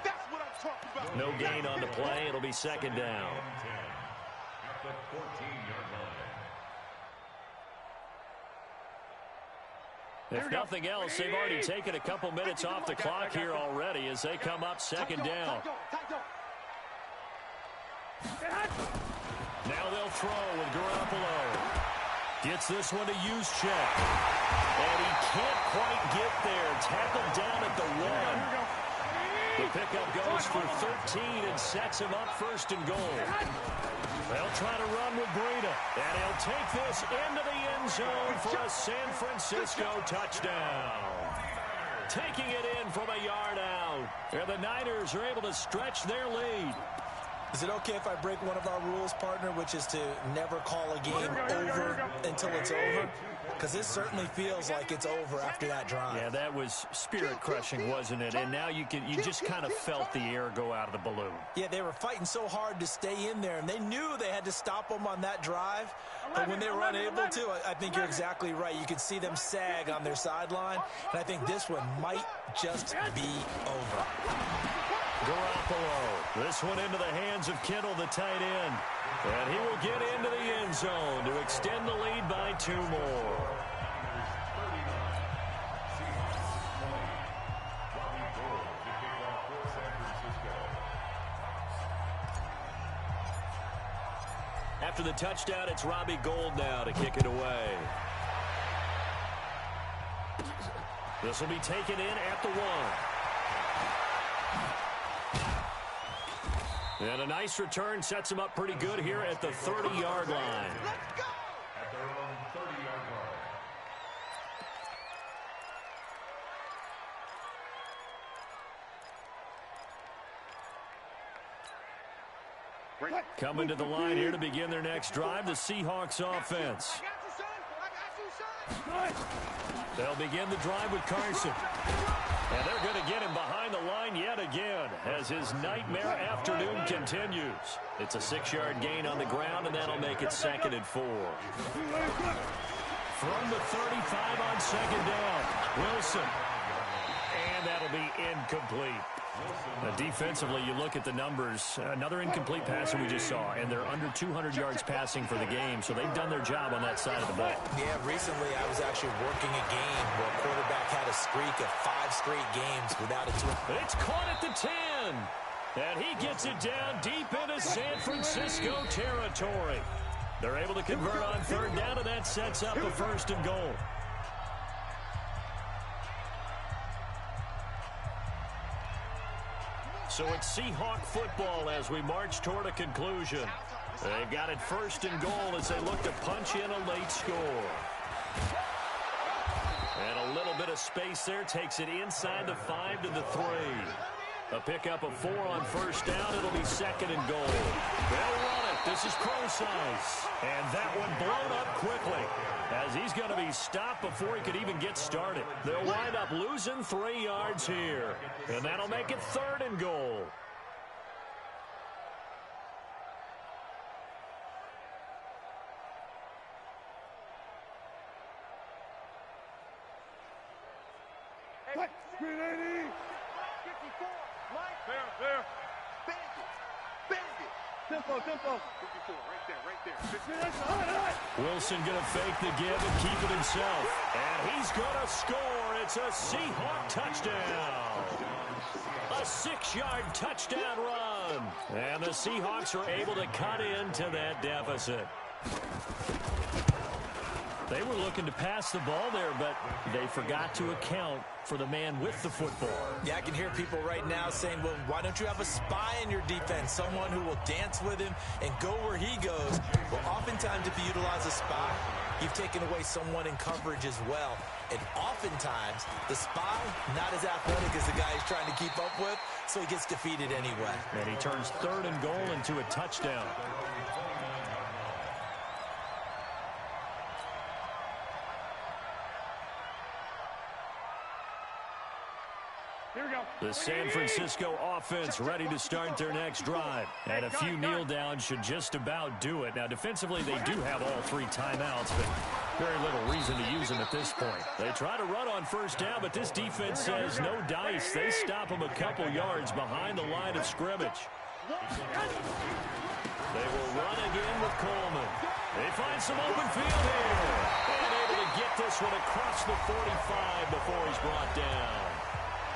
Speaker 3: That's what I'm talking about.
Speaker 1: No gain on the play. It'll be second down.
Speaker 4: At the 14-yard line.
Speaker 1: If nothing else, they've already taken a couple minutes off the clock here already as they come up second down. Now they'll throw with Garoppolo. Gets this one to Juszczyk. And he can't quite get there. Tackled down at the 1. The pickup goes for 13 and sets him up first and goal. They'll try to run with Breida. And he'll take this into the end zone for a San Francisco touchdown. taking it in from a yard out. And the Niners are able to stretch their lead.
Speaker 2: Is it okay if I break one of our rules, partner, which is to never call a game over until it's over? Because this certainly feels like it's over after that drive.
Speaker 1: Yeah, that was spirit-crushing, wasn't it? And now you just kind of felt the air go out of the balloon.
Speaker 2: Yeah, they were fighting so hard to stay in there, and they knew they had to stop them on that drive. But when they were unable to, I think you're exactly right. You could see them sag on their sideline, and I think this one might just be over.
Speaker 1: Garoppolo. This one into the hands of Kittle, the tight end. And he will get into the end zone to extend the lead by 2 more. After the touchdown, it's Robbie Gould now to kick it away. This will be taken in at the 1. And a nice return sets him up pretty good here at the 30-yard line.
Speaker 3: Let's go!
Speaker 4: At their own 30-yard line.
Speaker 1: Coming to the line here to begin their next drive, the Seahawks offense.
Speaker 3: I got you, son. I got you, son.
Speaker 1: They'll begin the drive with Carson. And they're going to get him behind the line yet again as his nightmare afternoon continues. It's a 6-yard gain on the ground, and that'll make it 2nd and 4. From the 35 on 2nd down, Wilson. And that'll be incomplete. Now, defensively, you look at the numbers. Another incomplete pass that we just saw, and they're under 200 yards passing for the game, so they've done their job on that side of the ball.
Speaker 2: Yeah, recently I was actually working a game where a quarterback had a streak of 5 straight games without a 2.
Speaker 1: It's caught at the 10, and he gets it down deep into San Francisco territory. They're able to convert on 3rd down, and that sets up a 1st and goal. So it's Seahawk football as we march toward a conclusion. They've got it 1st and goal as they look to punch in a late score. And a little bit of space there takes it inside the 5 to the 3. A pickup of 4 on 1st down. It'll be 2nd and goal. They'll run it. This is Crow size. And that one blown up quickly as he's going to be stopped before he could even get started. They'll wind up losing 3 yards here. And that'll make it 3rd and goal.
Speaker 3: There. Bandit. Tempo. 54, right there.
Speaker 1: Wilson going to fake the give and keep it himself. And he's going to score. It's a Seahawk touchdown. A 6-yard touchdown run. And the Seahawks are able to cut into that deficit. They were looking to pass the ball there, but they forgot to account for the man with the football.
Speaker 2: Yeah, I can hear people right now saying, well, why don't you have a spy in your defense, someone who will dance with him and go where he goes? Well, oftentimes if you utilize a spy, you've taken away someone in coverage as well. And oftentimes, the spy, not as athletic as the guy he's trying to keep up with, so he gets defeated anyway.
Speaker 1: And he turns 3rd and goal into a touchdown. The San Francisco offense ready to start their next drive. And a few kneel downs should just about do it. Now, defensively, they do have all 3 timeouts, but very little reason to use them at this point. They try to run on 1st down, but this defense says no dice. They stop them a couple yards behind the line of scrimmage. They will run again with Coleman. They find some open field here. And able to get this one across the 45 before he's brought down.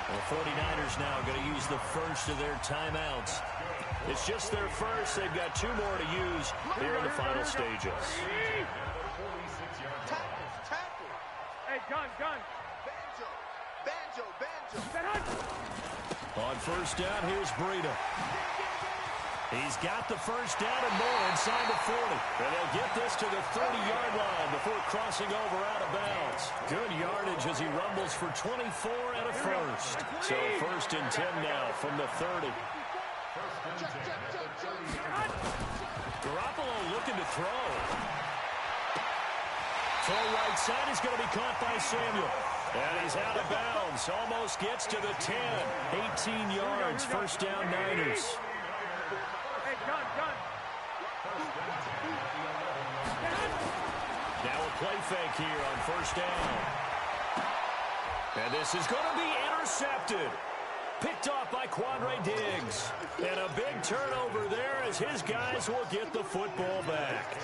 Speaker 1: The 49ers now going to use the first of their timeouts. It's just their first. They've got 2 more to use here in the final stages.
Speaker 3: Tackle.
Speaker 5: Hey, gun.
Speaker 3: Banjo.
Speaker 1: On 1st down, here's Breida. He's got the first down and more inside the 40. And they'll get this to the 30-yard line before crossing over out of bounds. Good yardage as he rumbles for 24 and a first. So first and 10 now from the 30. Garoppolo looking to throw. Full right side is going to be caught by Samuel. And he's out of bounds. Almost gets to the 10. 18 yards. First down, Niners. Now a play fake here on first down. And this is going to be intercepted. Picked off by Quandre Diggs. And a big turnover there as his guys will get the football back.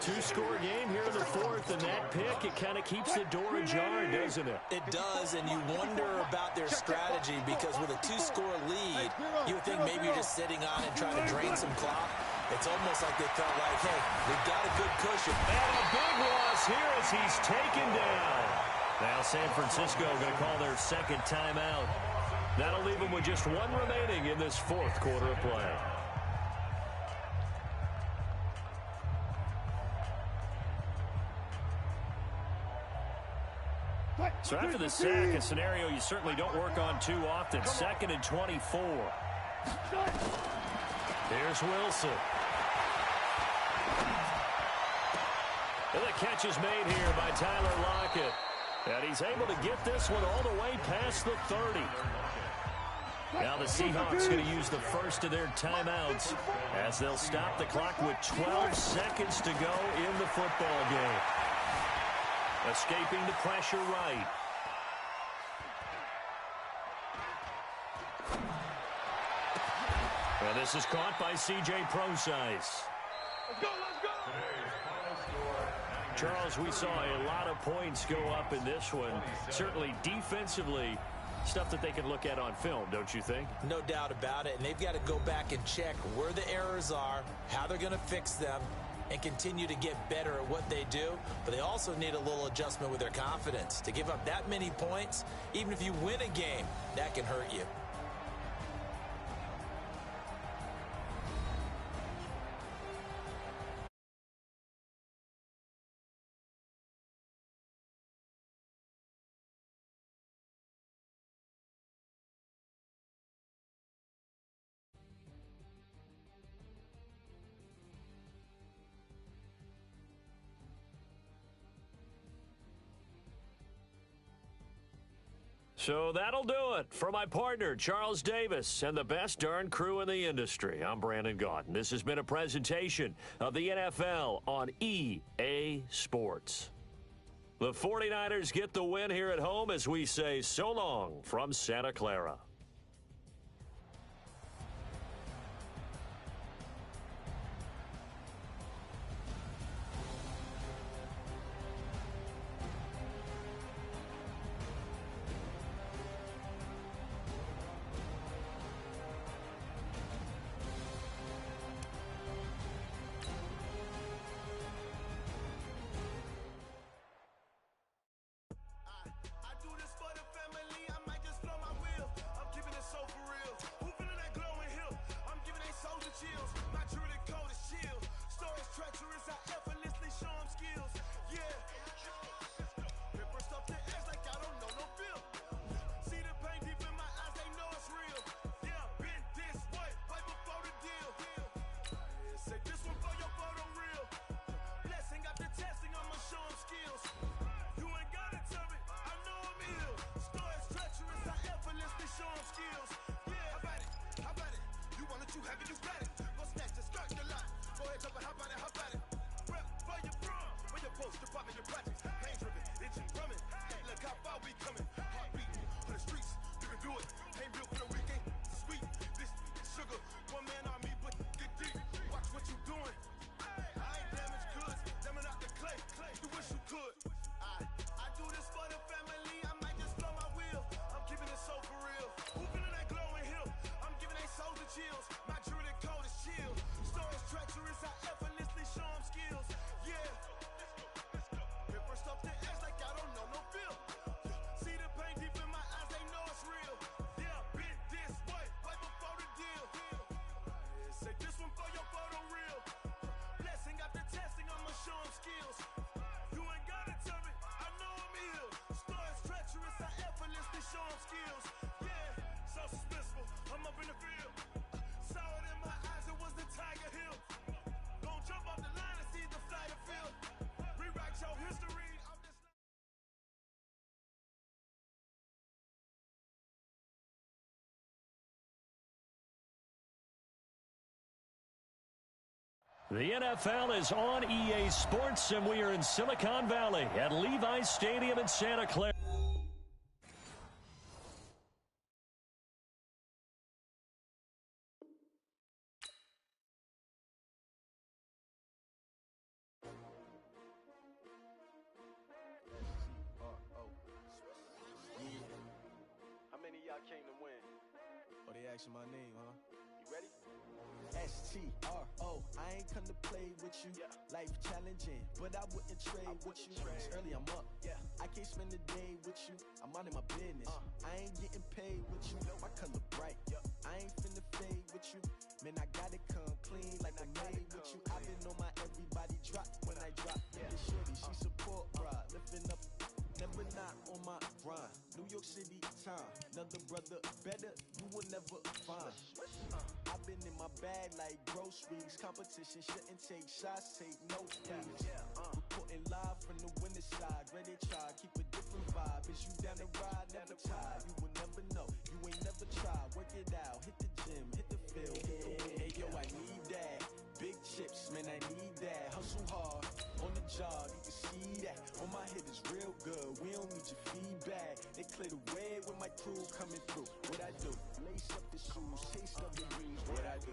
Speaker 1: Two-score game here in the fourth, and that pick, it kind of keeps the door ajar, doesn't it?
Speaker 2: It does, and you wonder about their strategy because with a two-score lead, you would think maybe you're just sitting on and trying to drain some clock. It's almost like they felt like, hey, we've got a good cushion.
Speaker 1: And a big loss here as he's taken down. Now San Francisco going to call their second timeout. That'll leave them with just one remaining in this fourth quarter of play. So after the sack, a scenario you certainly don't work on too often. Second and 24. Here's Wilson. And the catch is made here by Tyler Lockett. And he's able to get this one all the way past the 30. Now the Seahawks going to use the first of their timeouts as they'll stop the clock with 12 seconds to go in the football game. Escaping the pressure right. And this is caught by C.J. Procise.
Speaker 3: Let's go, let's go!
Speaker 1: Charles, we saw a lot of points go up in this one. Certainly defensively, stuff that they can look at on film, don't you think?
Speaker 2: No doubt about it, and they've got to go back and check where the errors are, how they're going to fix them, and continue to get better at what they do. But they also need a little adjustment with their confidence. To give up that many points, even if you win a game, that can hurt you.
Speaker 1: So that'll do it for my partner, Charles Davis, and the best darn crew in the industry. I'm Brandon Gaudin. This has been a presentation of the NFL on EA Sports. The 49ers get the win here at home as we say so long from Santa Clara.
Speaker 3: Yeah,
Speaker 1: The NFL is on EA Sports, and we are in Silicon Valley at Levi's Stadium in Santa Clara.
Speaker 5: How many of y'all came to win?
Speaker 6: Oh, they asking my name, huh?
Speaker 5: You ready?
Speaker 6: S-T-R-O, I ain't come to play with you.
Speaker 5: Yeah.
Speaker 6: Life challenging, but I wouldn't trade with you. It's early, I'm up.
Speaker 5: Yeah.
Speaker 6: I can't spend the day with you. I'm out of my business. I ain't getting paid with you. My color bright. I ain't finna fade with you. Man, I gotta come clean like I made with you. I've been on my everybody drop when I drop. Yeah, shorty, she support, bruh. Lifting up, never not on my grind. New York City time, another brother better, you will never find. I've been in my bag like groceries. Competition shouldn't take shots, take no threes. Reporting live from the winner side, ready to try, keep a different vibe. Is you down the ride, never tired. You will never know, you ain't never tried. Work it out, hit the gym, hit the field. Hey yo, I need that. Big chips, man, I need that. Hustle hard on the job, you can see that. On my head is real good, we don't need your feedback. They clear the way with my crew coming through. What I do? Lace up the shoes, taste of the dreams. What I do?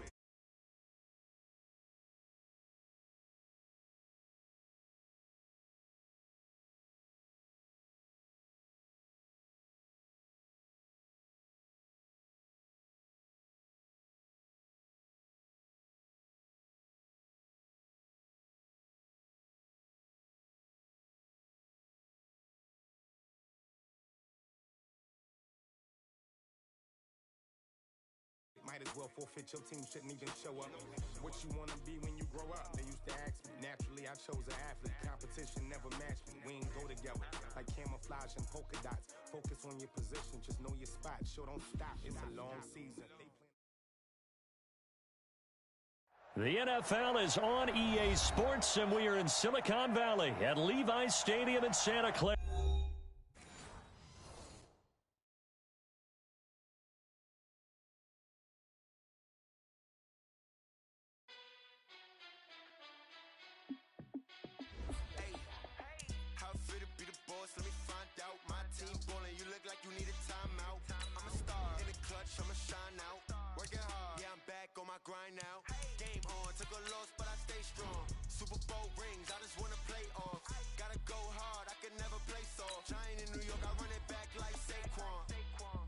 Speaker 7: Might as well forfeit, your team shouldn't even show up. What you want to be when you grow up? They used to ask me. Naturally, I chose an athlete. Competition never matched me. We ain't go together. Like camouflage and polka dots. Focus on your position. Just know your spot. Show don't stop. It's a long season.
Speaker 1: The NFL is on EA Sports, and we are in Silicon Valley at Levi's Stadium in Santa Clara.
Speaker 8: How fit to be the boss? Let me find out. My team ballin', you look like you need a timeout. I'm a star in the clutch, I'ma shine out. Working hard, yeah, I'm back on my grind now. Game on, took a loss, but I stay strong. Super Bowl rings, I just wanna play off. Gotta go hard, I can never play soft. Giant in New York, I run it back like Saquon.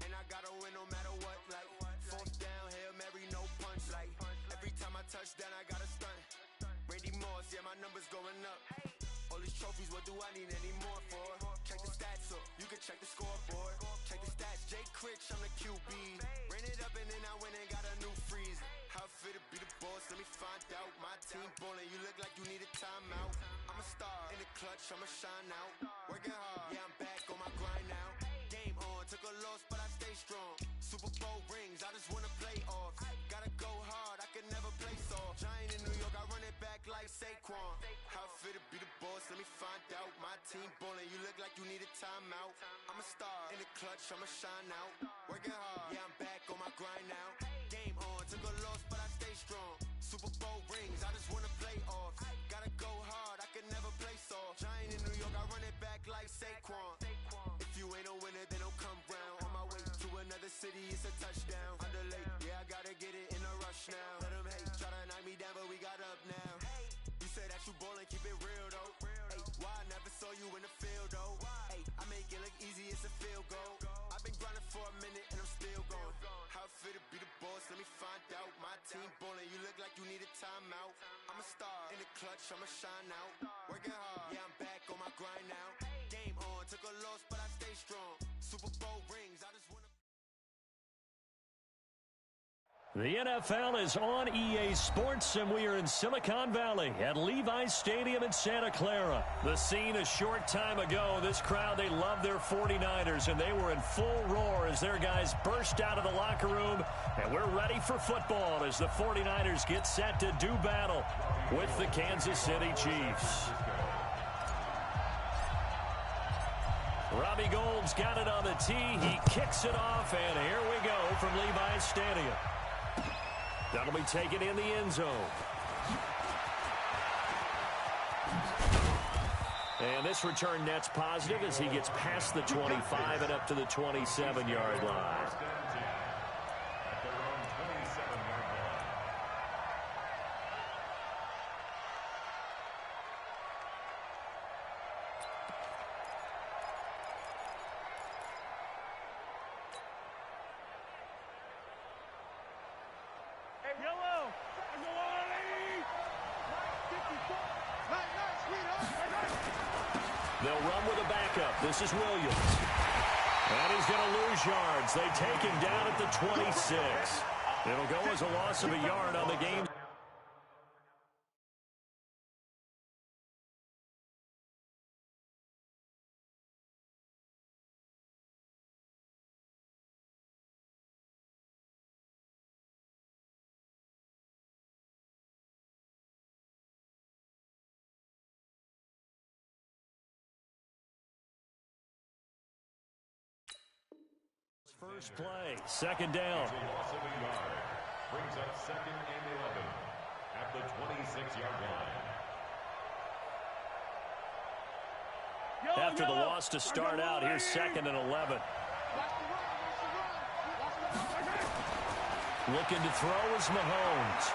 Speaker 8: And I gotta win no matter what, like fourth down, Hail Mary, no punch. Like every time I touch down, I gotta stunt. Randy Moss, yeah, my numbers going up. All these trophies, what do I need any more for? Check the stats up, you can check the scoreboard. Check the stats, Jay Critch, I'm the QB. Ran it up and then I went and got a new freeze. How fit to be the boss, let me find out. My team ballin', you look like you need a timeout. I'm a star in the clutch, I'ma shine out. Working hard, yeah, I'm back on my grind now. Game on, took a loss, but I stay strong. Super Bowl rings, I just wanna play off. Gotta go hard, I can never play soft. Giant in New York, I run it back like Saquon. How fit to be the boss, let me find out. My team ballin', you look like you need a timeout. I'm a star in the clutch, I'ma shine out. Working hard, yeah, I'm back on my grind now. Game on, took a loss, but I stay strong. Super Bowl rings, I just wanna play off. Gotta go hard, I can never play soft. Giant in New York, I run it back like Saquon. If you ain't a winner, then don't come round. On my way to another city, it's a touchdown. Underlay, yeah, I gotta get it in a rush now. Let them hate, try to knock me down, but we got up now. You say that you ballin', keep it real though. Hey, why I never saw you in the field though? Hey, I make it look easy, it's a field goal. I've been grinding for a minute and I'm still going. How fit to be the boss, let me find out. My team ballin', you look like you need a timeout. I'm a star in the clutch, I'ma shine out. Working hard, yeah, I'm back on my grind now. Game on, took a loss, but I stay strong. Super Bowl rings, I just wanna.
Speaker 1: The NFL is on EA Sports, and we are in Silicon Valley at Levi's Stadium in Santa Clara. The scene a short time ago, this crowd, they love their 49ers, and they were in full roar as their guys burst out of the locker room. And we're ready for football as the 49ers get set to do battle with the Kansas City Chiefs. Robbie Gould's got it on the tee. He kicks it off, and here we go from Levi's Stadium. That'll be taken in the end zone. And this return net's positive as he gets past the 25 and up to the 27-yard line. They'll run with a backup. This is Williams. And he's going to lose yards. They take him down at the 26. It'll go as a loss of a yard on the game. First play, second down.
Speaker 4: Loss of a yard. Brings up second and 11 at the 26-yard line.
Speaker 1: After the loss to start out, here's second and 11. Looking to throw is Mahomes.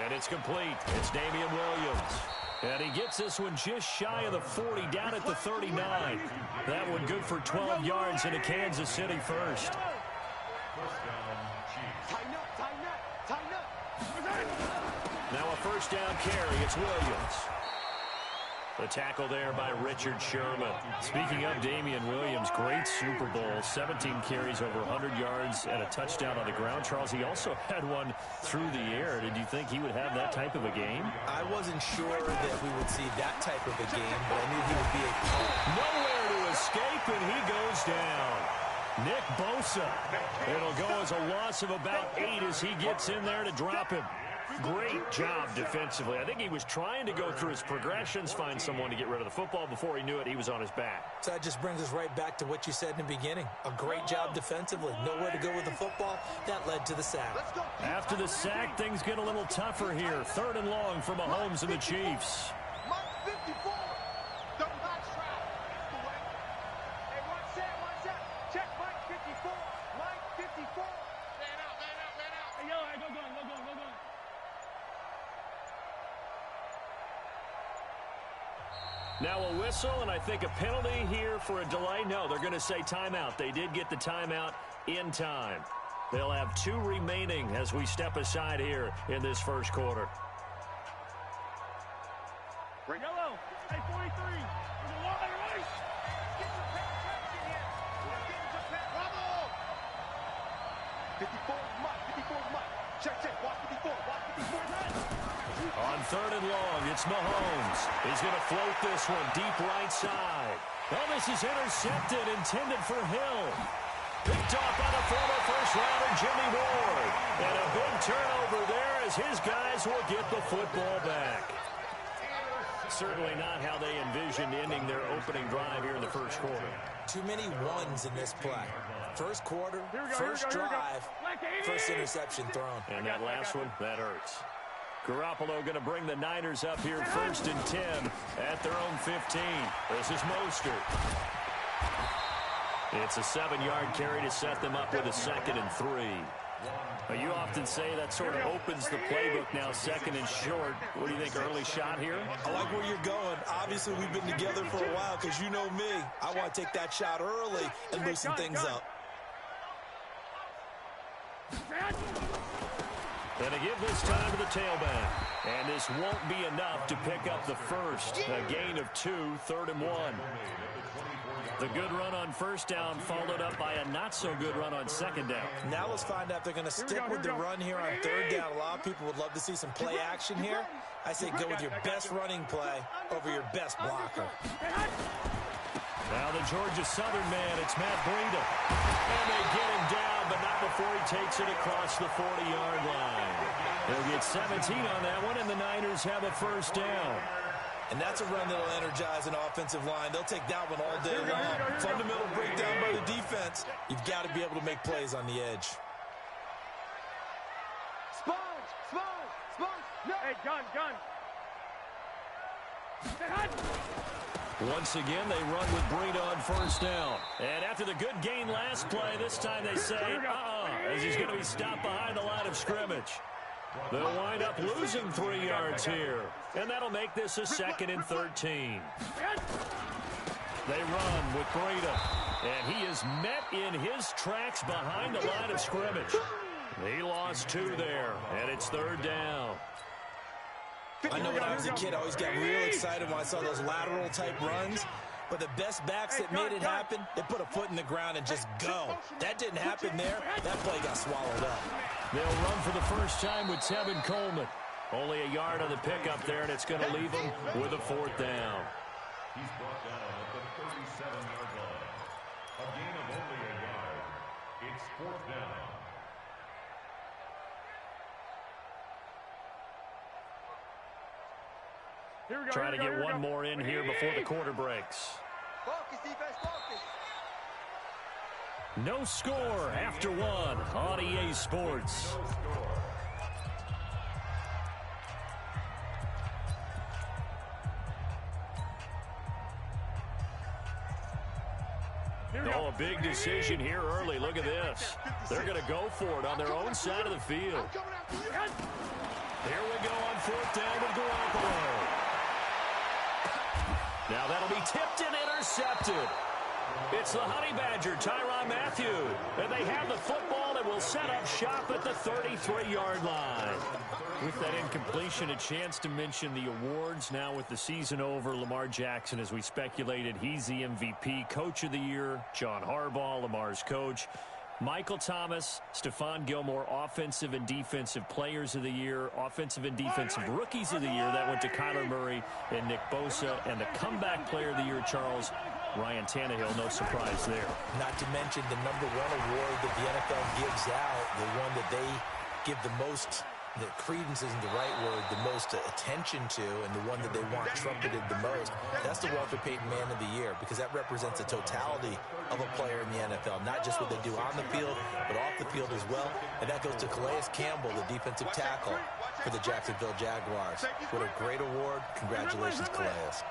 Speaker 1: And it's complete. It's Damian Williams. And he gets this one just shy of the 40, down at the 39. That one good for 12 yards into Kansas City first.
Speaker 4: First down, Chiefs.
Speaker 3: Tighten up.
Speaker 1: Now a first down carry. It's Williams. The tackle there by Richard Sherman. Speaking of Damian Williams, great Super Bowl. 17 carries, over 100 yards, and a touchdown on the ground. Charles, he also had one through the air. Did you think he would have that type of a game?
Speaker 2: I wasn't sure that we would see that type of a game, but I knew he would be a
Speaker 1: nowhere to escape, and he goes down. Nick Bosa. It'll go as a loss of about 8 as he gets in there to drop him. Great job defensively. I think he was trying to go through his progressions, find someone to get rid of the football. Before he knew it, he was on his back.
Speaker 2: So that just brings us right back to what you said in the beginning. A great job defensively. Nowhere to go with the football. That led to the sack.
Speaker 1: After the sack, things get a little tougher here. Third and long for Mahomes and the Chiefs.
Speaker 3: Mike 54. Don't backtrack. Hey, one set. Check Mike 54. Mike 54. Man out. Hey, yo, go going.
Speaker 1: Now a whistle, and I think a penalty here for a delay. No, they're going to say timeout. They did get the timeout in time. They'll have 2 remaining as we step aside here in this first quarter.
Speaker 3: Yellow. Hey, 43. There's a line right. Get some penetration here. Bravo. 54 is Mike. Check. Watch 54.
Speaker 1: On third and long, it's Mahomes. He's going to float this one deep right side. Oh, this is intercepted, intended for Hill. Picked off by the former first-rounder Jimmy Ward. And a big turnover there as his guys will get the football back. Certainly not how they envisioned ending their opening drive here in the first quarter.
Speaker 2: Too many ones in this play. First quarter, first drive, first interception thrown.
Speaker 1: And that last one, that hurts. Garoppolo going to bring the Niners up here first and 10 at their own 15. This is Mostert. It's a 7-yard carry to set them up with a 2nd and 3. Now, you often say that sort of opens the playbook now, 2nd and short. What do you think, early shot here?
Speaker 2: I like where you're going. Obviously, we've been together for a while because you know me. I want to take that shot early and loosen things up.
Speaker 1: And to give this time to the tailback. And this won't be enough to pick up the first. A gain of 2, 3rd and 1. The good run on first down followed up by a not-so-good run on second down.
Speaker 2: Now let's find out if they're going to stick with the run here on third down. A lot of people would love to see some play action here. I say go with your best running play over your best blocker.
Speaker 1: Now the Georgia Southern man, it's Matt Breida. And they get him down, but not before he takes it across the 40-yard line. They'll get 17 on that one, and the Niners have a first down.
Speaker 2: And that's a run that'll energize an offensive line. They'll take that one all day long. Fundamental breakdown by the defense. You've got to be able to make plays on the edge.
Speaker 3: Sponge. No. Hey, gun.
Speaker 1: Once again, they run with Breida on first down. And after the good gain last play, this time they say, as he's going to be stopped behind the line of scrimmage. They'll wind up losing 3 yards here. And that'll make this a 2nd and 13. They run with Breida. And he is met in his tracks behind the line of scrimmage. He lost 2 there, and it's 3rd down.
Speaker 2: I know when I was a kid, I always got real excited when I saw those lateral-type runs. But the best backs that made it happen, they put a foot in the ground and just go. That didn't happen there. That play got swallowed up.
Speaker 1: They'll run for the first time with Tevin Coleman. Only a yard on the pickup there, and it's going to leave him with a 4th down.
Speaker 4: He's brought down at the 37-yard line. A gain of only a yard. It's 4th down.
Speaker 1: Trying to get one more in here before the quarter breaks.
Speaker 3: Focus, defense, focus.
Speaker 1: No score after 1 on EA Sports. Oh, a big decision here early. Look at this. They're going to go for it on their own side of the field. Here we go on 4th down with Garoppolo. Now that'll be tipped and intercepted. It's the Honey Badger, Tyrann Mathieu. And they have the football and will set up shop at the 33-yard line. With that incompletion, a chance to mention the awards. Now with the season over, Lamar Jackson, as we speculated, he's the MVP, Coach of the Year. John Harbaugh, Lamar's coach. Michael Thomas, Stephon Gilmore, Offensive and Defensive Players of the Year, Offensive and Defensive Rookies of the Year. That went to Kyler Murray and Nick Bosa. And the Comeback Player of the Year, Charles, Ryan Tannehill. No surprise there.
Speaker 2: Not to mention the #1 award that the NFL gives out, the one that they give the most, the credence isn't the right word, the most attention to, and the one that they want trumpeted the most. That's the Walter Payton Man of the Year, because that represents the totality of a player in the NFL, not just what they do on the field, but off the field as well. And that goes to Calais Campbell, the defensive tackle for the Jacksonville Jaguars. What a great award. Congratulations, Calais.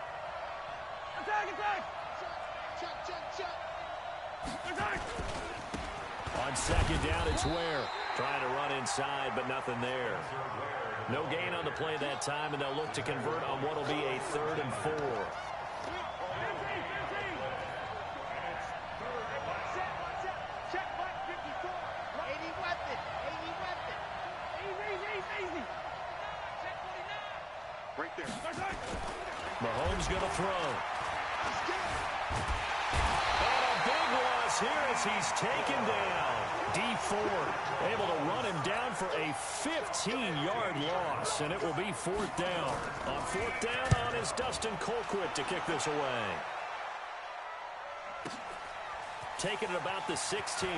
Speaker 1: On 2nd down, it's Ware. Trying to run inside, but nothing there. No gain on the play that time, and they'll look to convert on what will be a 3rd and 4.
Speaker 3: Right there.
Speaker 1: Mahomes going to throw. And a big loss here as he's taken down. D Ford able to run him down for a 15-yard loss, and it will be 4th down. On 4th down on is Dustin Colquitt to kick this away. Taking it about the 16.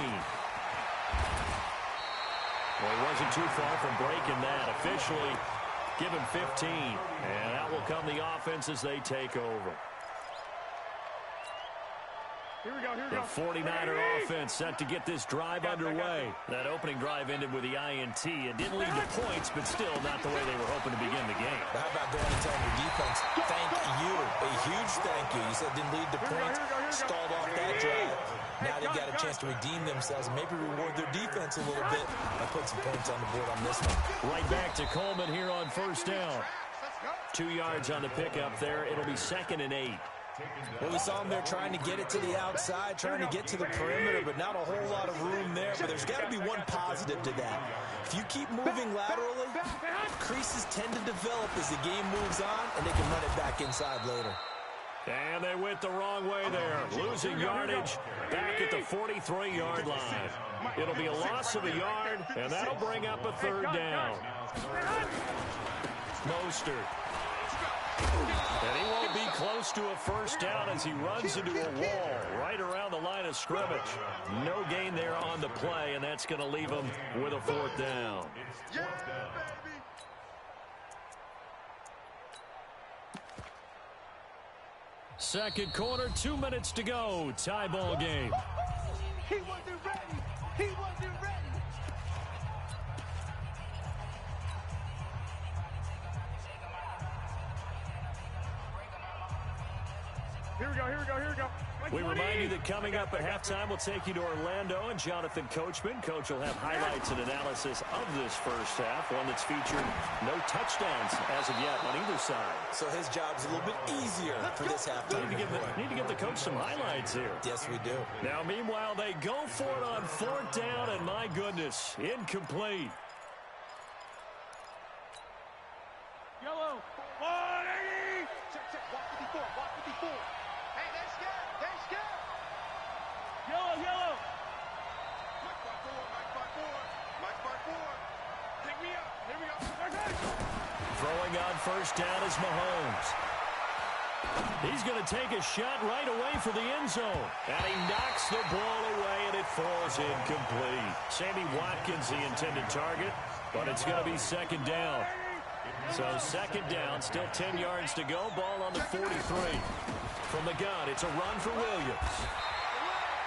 Speaker 1: Well, he wasn't too far from breaking that. Officially, give him 15. And out will come the offense as they take over.
Speaker 3: Here we go, here we
Speaker 1: The
Speaker 3: go.
Speaker 1: 49er offense set to get this drive underway. That opening drive ended with the INT. It didn't lead to points, but still not the way they were hoping to begin the game.
Speaker 2: How about going and telling your defense, thank you, a huge thank you. You said it didn't lead to points, stalled off that drive. Now they got a chance to redeem themselves and maybe reward their defense a little bit by putting some points on the board on this one.
Speaker 1: Right back to Coleman here on 1st down. 2 yards on the pickup there. It'll be 2nd and 8.
Speaker 2: Well, we saw him there trying to get it to the outside, trying to get to the perimeter, but not a whole lot of room there. But there's got to be one positive to that. If you keep moving laterally, creases tend to develop as the game moves on, and they can run it back inside later.
Speaker 1: And they went the wrong way there. Losing yardage back at the 43-yard line. It'll be a loss of a yard, and that'll bring up a 3rd down. Mostert. And he won't be close to a 1st down as he runs into a wall right around the line of scrimmage. No gain there on the play, and that's going to leave him with a 4th down.
Speaker 3: Yeah, baby.
Speaker 1: Second quarter, 2 minutes to go. Tie ball game.
Speaker 3: He wasn't ready. He wasn't ready.
Speaker 1: We remind you that coming up at halftime, we'll take you to Orlando and Jonathan Coachman. Coach will have highlights and analysis of this first half, one that's featured no touchdowns as of yet on either side.
Speaker 2: So his job's a little bit easier for this halftime.
Speaker 1: Need to give the coach some highlights here.
Speaker 2: Yes, we do.
Speaker 1: Now, meanwhile, they go for it on 4th down, and my goodness, incomplete.
Speaker 3: Yellow. 180. Check. Walk 54. Walk 54. Hey, they're scared. They're scared. Yellow. Mike by four. Pick me up. Here we go.
Speaker 1: Throwing on 1st down is Mahomes. He's going to take a shot right away for the end zone. And he knocks the ball away, and it falls incomplete. Sammy Watkins, the intended target, but it's going to be 2nd down. So 2nd down, still 10 yards to go. Ball on the 43. From the gun, it's a run for Williams.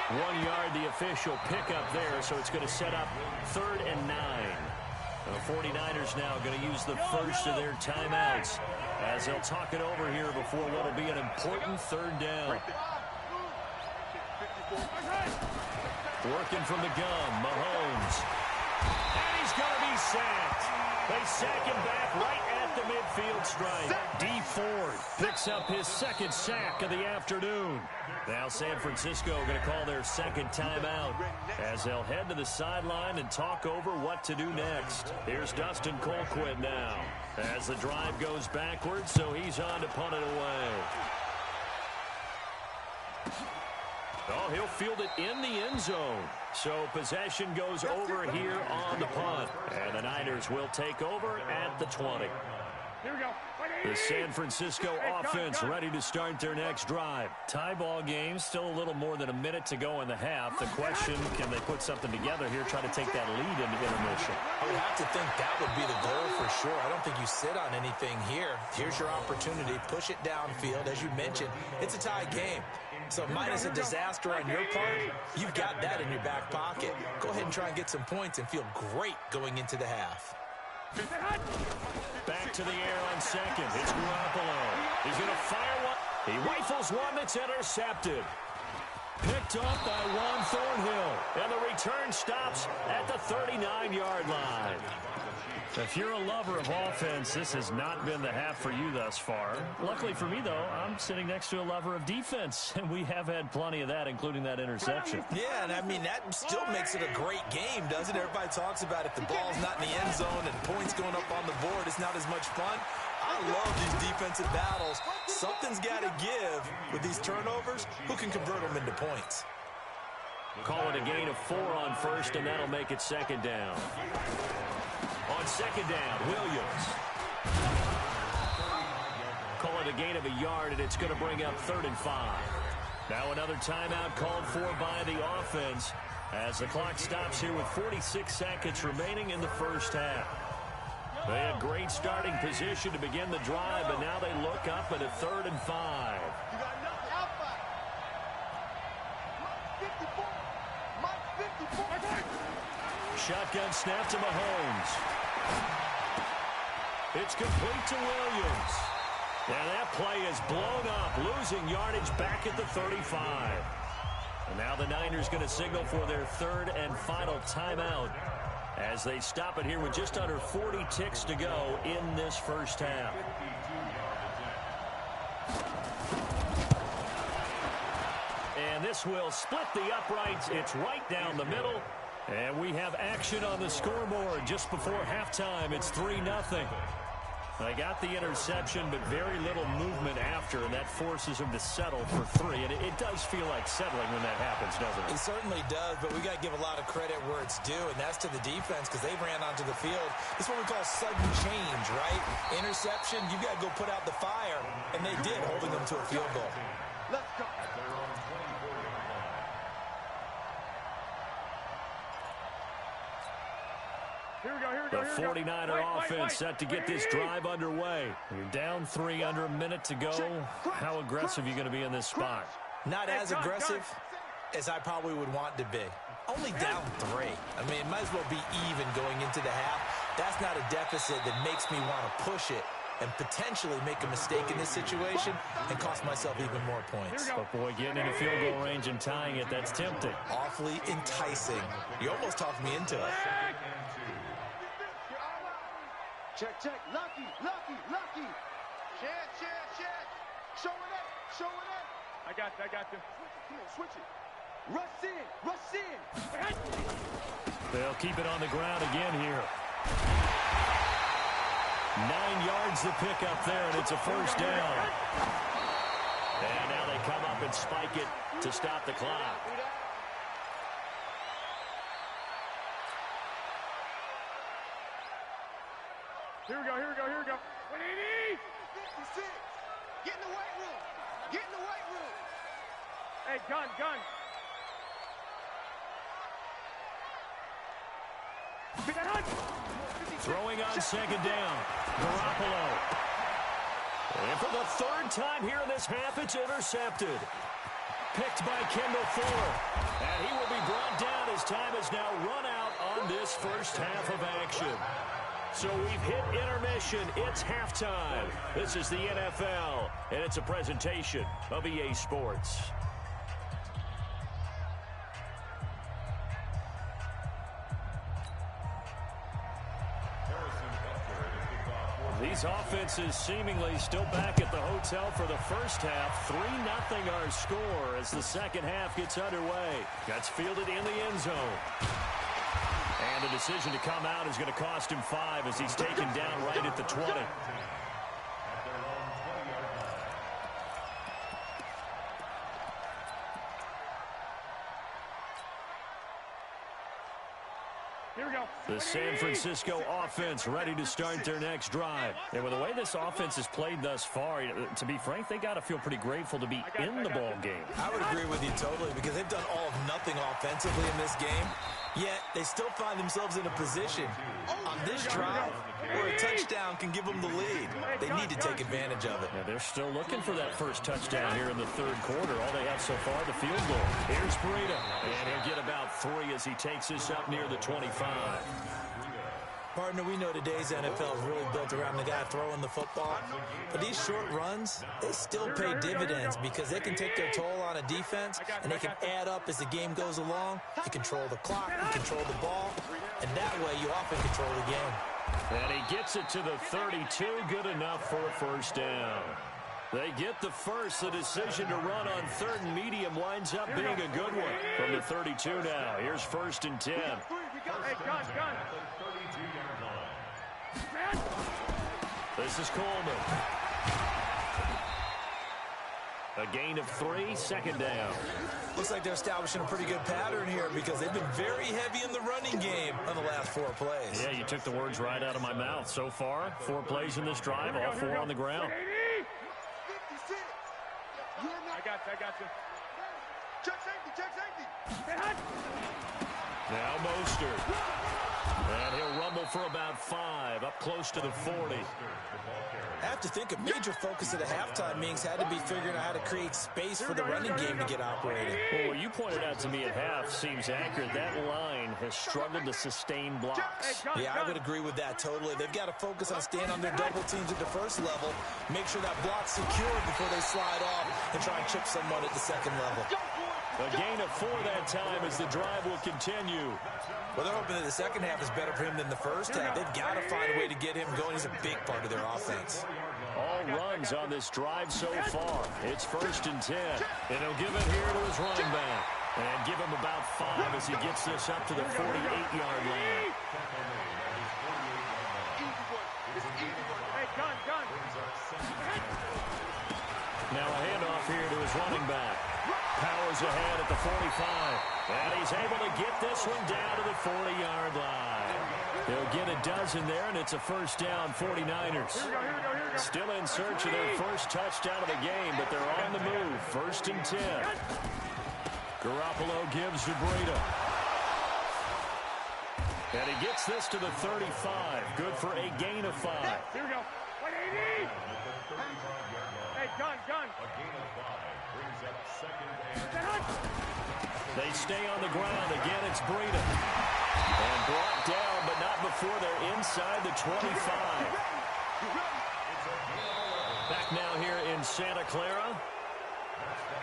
Speaker 1: 1 yard, the official pickup there, so it's going to set up 3rd and 9. The 49ers now going to use the first of their timeouts as they'll talk it over here before what will be an important 3rd down. Working from the gun, Mahomes. And he's going to be sacked. They sack him back right at the midfield stripe. D. Ford picks up his 2nd sack of the afternoon. Now San Francisco going to call their 2nd timeout as they'll head to the sideline and talk over what to do next. Here's Dustin Colquitt now as the drive goes backwards, so he's on to punt it away. Oh, he'll field it in the end zone. So possession goes over here on the punt. And the Niners will take over at the 20.
Speaker 3: Here we go.
Speaker 1: The San Francisco offense ready to start their next drive. Tie ball game, still a little more than a minute to go in the half. The question, can they put something together here, try to take that lead into intermission?
Speaker 2: I would have to think that would be the goal for sure. I don't think you sit on anything here. Here's your opportunity. Push it downfield. As you mentioned, it's a tie game. So minus a disaster on your part, you've got that in your back pocket. Go ahead and try and get some points and feel great going into the half.
Speaker 1: Back to the air on 2nd. It's Garoppolo. He's going to fire one. He rifles one that's intercepted. Picked up by Juan Thornhill. And the return stops at the 39-yard line. If you're a lover of offense, this has not been the half for you thus far. Luckily for me, though, I'm sitting next to a lover of defense, and we have had plenty of that, including that interception.
Speaker 2: Yeah, and I mean, that still makes it a great game, doesn't it? Everybody talks about if the ball's not in the end zone and points going up on the board, it's not as much fun. I love these defensive battles. Something's got to give with these turnovers. Who can convert them into points?
Speaker 1: Call it a gain of 4 on 1st, and that'll make it 2nd down. On 2nd down, Williams. Call it a gain of a yard, and it's going to bring up 3rd and 5. Now another timeout called for by the offense as the clock stops here with 46 seconds remaining in the first half. They had great starting position to begin the drive, but now they look up at a 3rd and 5.
Speaker 3: You got nothing outside. Mike 54.
Speaker 1: Shotgun snap to Mahomes. It's complete to Williams. And that play is blown up, losing yardage back at the 35. And now the Niners going to signal for their 3rd and final timeout as they stop it here with just under 40 ticks to go in this first half. And this will split the uprights. It's right down the middle. And we have action on the scoreboard just before halftime. It's 3-0. They got the interception, but very little movement after, and that forces them to settle for 3. And it does feel like settling when that happens, doesn't it?
Speaker 2: It certainly does, but we got to give a lot of credit where it's due, and that's to the defense because they ran onto the field. It's what we call sudden change, right? Interception, you got to go put out the fire, and they did, holding them to a field goal.
Speaker 3: Let's go.
Speaker 1: The 49er offense set to get this drive underway. You're down 3 under a minute to go. How aggressive are you going to be in this spot?
Speaker 2: Not as aggressive as I probably would want to be. Only down 3. I mean, it might as well be even going into the half. That's not a deficit that makes me want to push it and potentially make a mistake in this situation and cost myself even more points.
Speaker 1: But, boy, getting in a field goal range and tying it, that's tempting.
Speaker 2: Awfully enticing. You almost talked me into it.
Speaker 3: Check, check. Lucky, lucky, lucky. Chance, chance, chance. Show it up, show it up. I got you, I got you. Come on, switch it. Rush in, rush in.
Speaker 1: They'll keep it on the ground again here. 9 yards the pickup there, and it's a first down. And now they come up and spike it to stop the clock.
Speaker 3: Here we go, here we go, here we go. 180! 56. Get in the weight room. Get in the weight room. Hey, gun, gun.
Speaker 1: Throwing on second down. Garoppolo. And for the third time here in this half, it's intercepted. Picked by Kendall Fuller. And he will be brought down as time is now run out on this first half of action. So we've hit intermission. It's halftime. This is the NFL, and it's a presentation of EA Sports. These offenses seemingly still back at the hotel for the first half. 3-0 our score as the second half gets underway. That's fielded in the end zone. And the decision to come out is going to cost him 5 as he's taken down right at the 20.
Speaker 3: Here we go.
Speaker 1: The San Francisco offense ready to start their next drive. And with the way this offense has played thus far, to be frank, they got to feel pretty grateful to be in the ball game.
Speaker 2: I would agree with you totally because they've done all of nothing offensively in this game. Yet, they still find themselves in a position on this drive where a touchdown can give them the lead. They need to take advantage of it.
Speaker 1: Yeah, they're still looking for that first touchdown here in the third quarter. All they have so far, the field goal. Here's Breida, and he'll get about 3 as he takes this up near the 25.
Speaker 2: Partner, we know today's NFL is really built around the guy throwing the football. But these short runs, they still pay dividends because they can take their toll on a defense, and they can add up as the game goes along. You control the clock, you control the ball, and that way you often control the game.
Speaker 1: And he gets it to the 32, good enough for a first down. They get the first. The decision to run on third and medium winds up being a good one. From the 32 now, here's 1st and 10.
Speaker 3: Hey, gun, gun.
Speaker 1: This is Coleman. A gain of 3, second down.
Speaker 2: Looks like they're establishing a pretty good pattern here because they've been very heavy in the running game on the last 4 plays.
Speaker 1: Yeah, you took the words right out of my mouth. So far, 4 plays in this drive, all 4 on the ground.
Speaker 3: I got you. Check safety, check safety.
Speaker 1: Now Mostert. And he'll rumble for about 5, up close to the 40.
Speaker 2: I have to think a major focus of the halftime meetings had to be figuring out how to create space for the running game to get operating.
Speaker 1: Well, what you pointed out to me at half seems accurate. That line has struggled to sustain blocks.
Speaker 2: Yeah, I would agree with that totally. They've got to focus on staying on their double teams at the first level, make sure that block's secured before they slide off and try and chip someone at the second level.
Speaker 1: A gain of 4 that time as the drive will continue.
Speaker 2: Well, they're hoping that the second half is better for him than the first half. They've got to find a way to get him going. He's a big part of their offense.
Speaker 1: All runs on this drive so far. It's 1st and 10. And he'll give it here to his running back. And give him about 5 as he gets this up to the 48-yard line.
Speaker 3: Hey, gun, gun.
Speaker 1: Now a handoff here to his running back. Powers ahead at the 45. And he's able to get this one down to the 40-yard line. He'll get a dozen there, and it's a first down, 49ers.
Speaker 3: Here we go.
Speaker 1: Still in search of their first touchdown of the game, but they're on the move. 1st and 10. Garoppolo gives to Breida. And he gets this to the 35. Good for a gain of 5.
Speaker 3: Here we go. 180. Hey, gun.
Speaker 1: They stay on the ground. Again, it's Breida. And brought down, but not before they're inside the 25. Back now here in Santa Clara.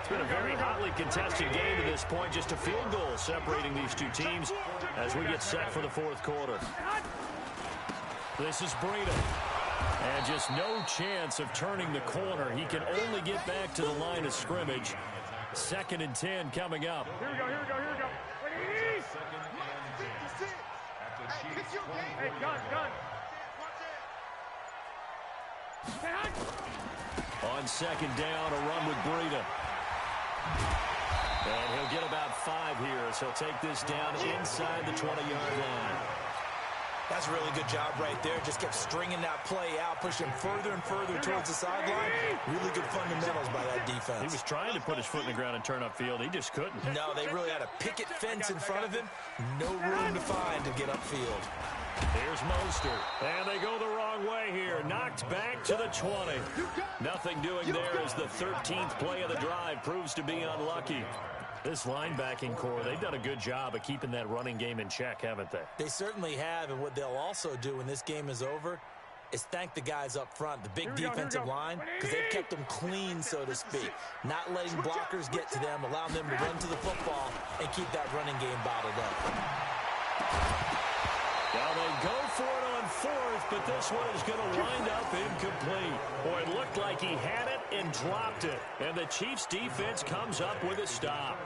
Speaker 1: It's been a very hotly contested game to this point. Just a field goal separating these two teams as we get set for the fourth quarter. This is Breida. And just no chance of turning the corner. He can only get back to the line of scrimmage. 2nd and 10 coming up.
Speaker 3: Here we go. Hey, gun.
Speaker 1: On 2nd down, a run with Breida. And he'll get about 5 here as he'll take this down inside the 20-yard line.
Speaker 2: That's a really good job right there. Just kept stringing that play out, pushing further and further towards the sideline. Really good fundamentals by that defense.
Speaker 1: He was trying to put his foot in the ground and turn upfield. He just couldn't.
Speaker 2: No, they really had a picket fence in front of him. No room to find to get upfield.
Speaker 1: Here's Mostert. And they go the wrong way here. Knocked back to the 20. Nothing doing there as the 13th play of the drive proves to be unlucky. This linebacking core, they've done a good job of keeping that running game in check, haven't they?
Speaker 2: They certainly have, and what they'll also do when this game is over is thank the guys up front, the big defensive line, because they've kept them clean, so to speak. Not letting blockers get to them, allowing them to run to the football and keep that running game bottled up.
Speaker 1: Now they go for it on 4th, but this one is going to wind up incomplete. Boy, it looked like he had it and dropped it. And the Chiefs defense comes up with a stop.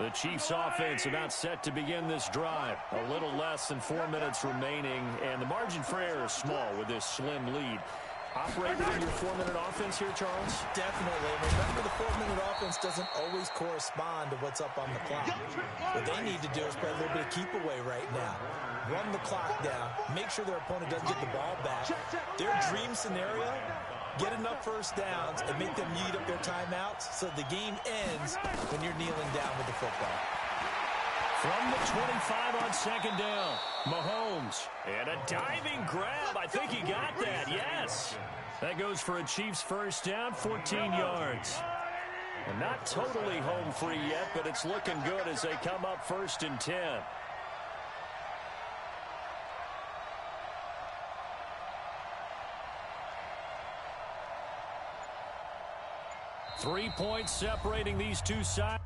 Speaker 1: The Chiefs offense about set to begin this drive. A little less than 4 minutes remaining, and the margin for error is small with this slim lead. Operated in your 4-minute offense here, Charles?
Speaker 2: Definitely. Remember, the 4-minute offense doesn't always correspond to what's up on the clock. What they need to do is play a little bit of keep away right now. Run the clock down. Make sure their opponent doesn't get the ball back. Their dream scenario, get enough first downs and make them eat up their timeouts so the game ends when you're kneeling down with the football.
Speaker 1: From the 25 on 2nd down, Mahomes. And a diving grab. I think he got that, yes. That goes for a Chiefs first down, 14 yards. And not totally home free yet, but it's looking good as they come up 1st and 10. Three points separating these two sides.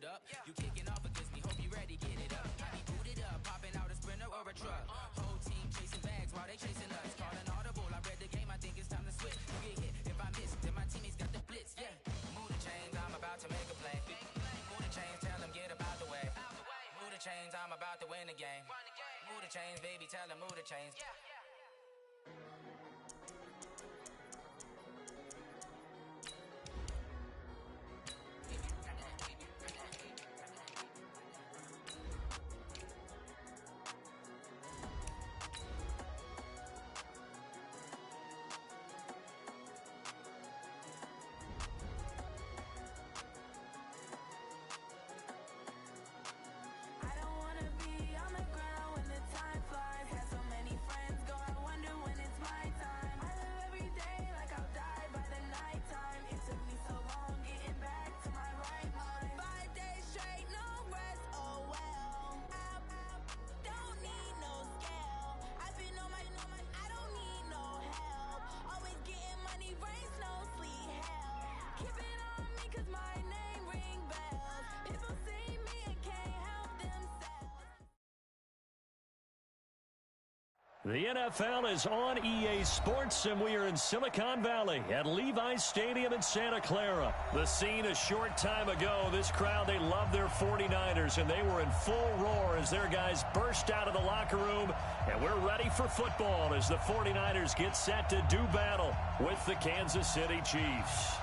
Speaker 9: Up. You kicking off against me, hope you ready, get it up. I be booted up, popping out a Sprinter or a truck. Whole team chasing bags while they chasing us. Calling audible, I read the game, I think it's time to switch. You get hit, if I miss, then my teammates got the blitz, yeah. Move the chains, I'm about to make a play. Move the chains, tell them get about the way. Move the chains, I'm about to win the game. Move the chains, baby, tell them move the chains.
Speaker 1: The NFL is on EA Sports, and we are in Silicon Valley at Levi's Stadium in Santa Clara. The scene a short time ago, this crowd, they love their 49ers, and they were in full roar as their guys burst out of the locker room, and we're ready for football as the 49ers get set to do battle with the Kansas City Chiefs.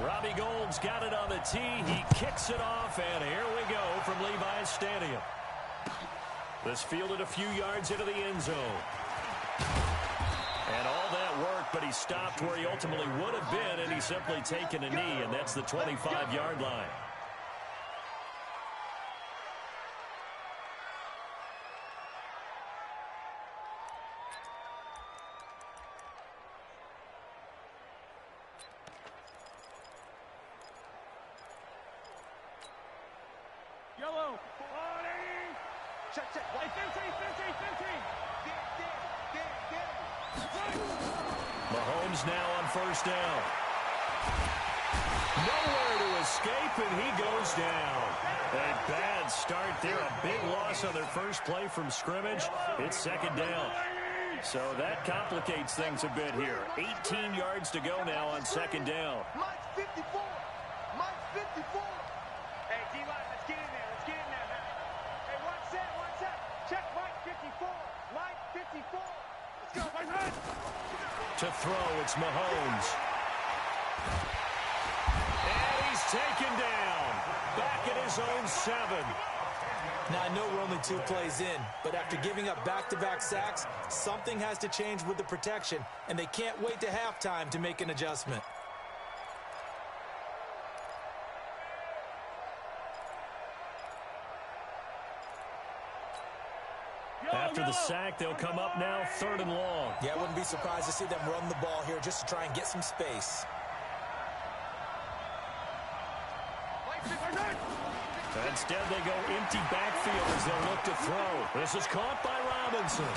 Speaker 1: Robbie Gould's got it on the tee. He kicks it off, and here we go from Levi's Stadium. This fielded a few yards into the end zone. And all that work, but he stopped where he ultimately would have been, and he's simply taken a knee, and that's the 25-yard line.
Speaker 3: Yellow. 180. Check, check. 15.
Speaker 1: Mahomes now on first down. Nowhere to escape, and he goes down. A bad start there. A big loss on their first play from scrimmage. It's second down. So that complicates things a bit here. 18 yards to go now on second down.
Speaker 3: Mike's 54. Mike's 54. Hey, D-line, let's get in there. Let's get in there, man. Hey, one set. Check Mike 54. Mike 54. Let's go, my man.
Speaker 1: To throw, it's Mahomes. And he's taken down. Back at his own 7.
Speaker 2: Now, I know we're only 2 plays in, but after giving up back-to-back sacks, something has to change with the protection, and they can't wait to halftime to make an adjustment.
Speaker 1: After the sack, they'll come up now 3rd and long.
Speaker 2: Yeah, I wouldn't be surprised to see them run the ball here just to try and get some space.
Speaker 1: Instead, they go empty backfield as they'll look to throw. This is caught by Robinson.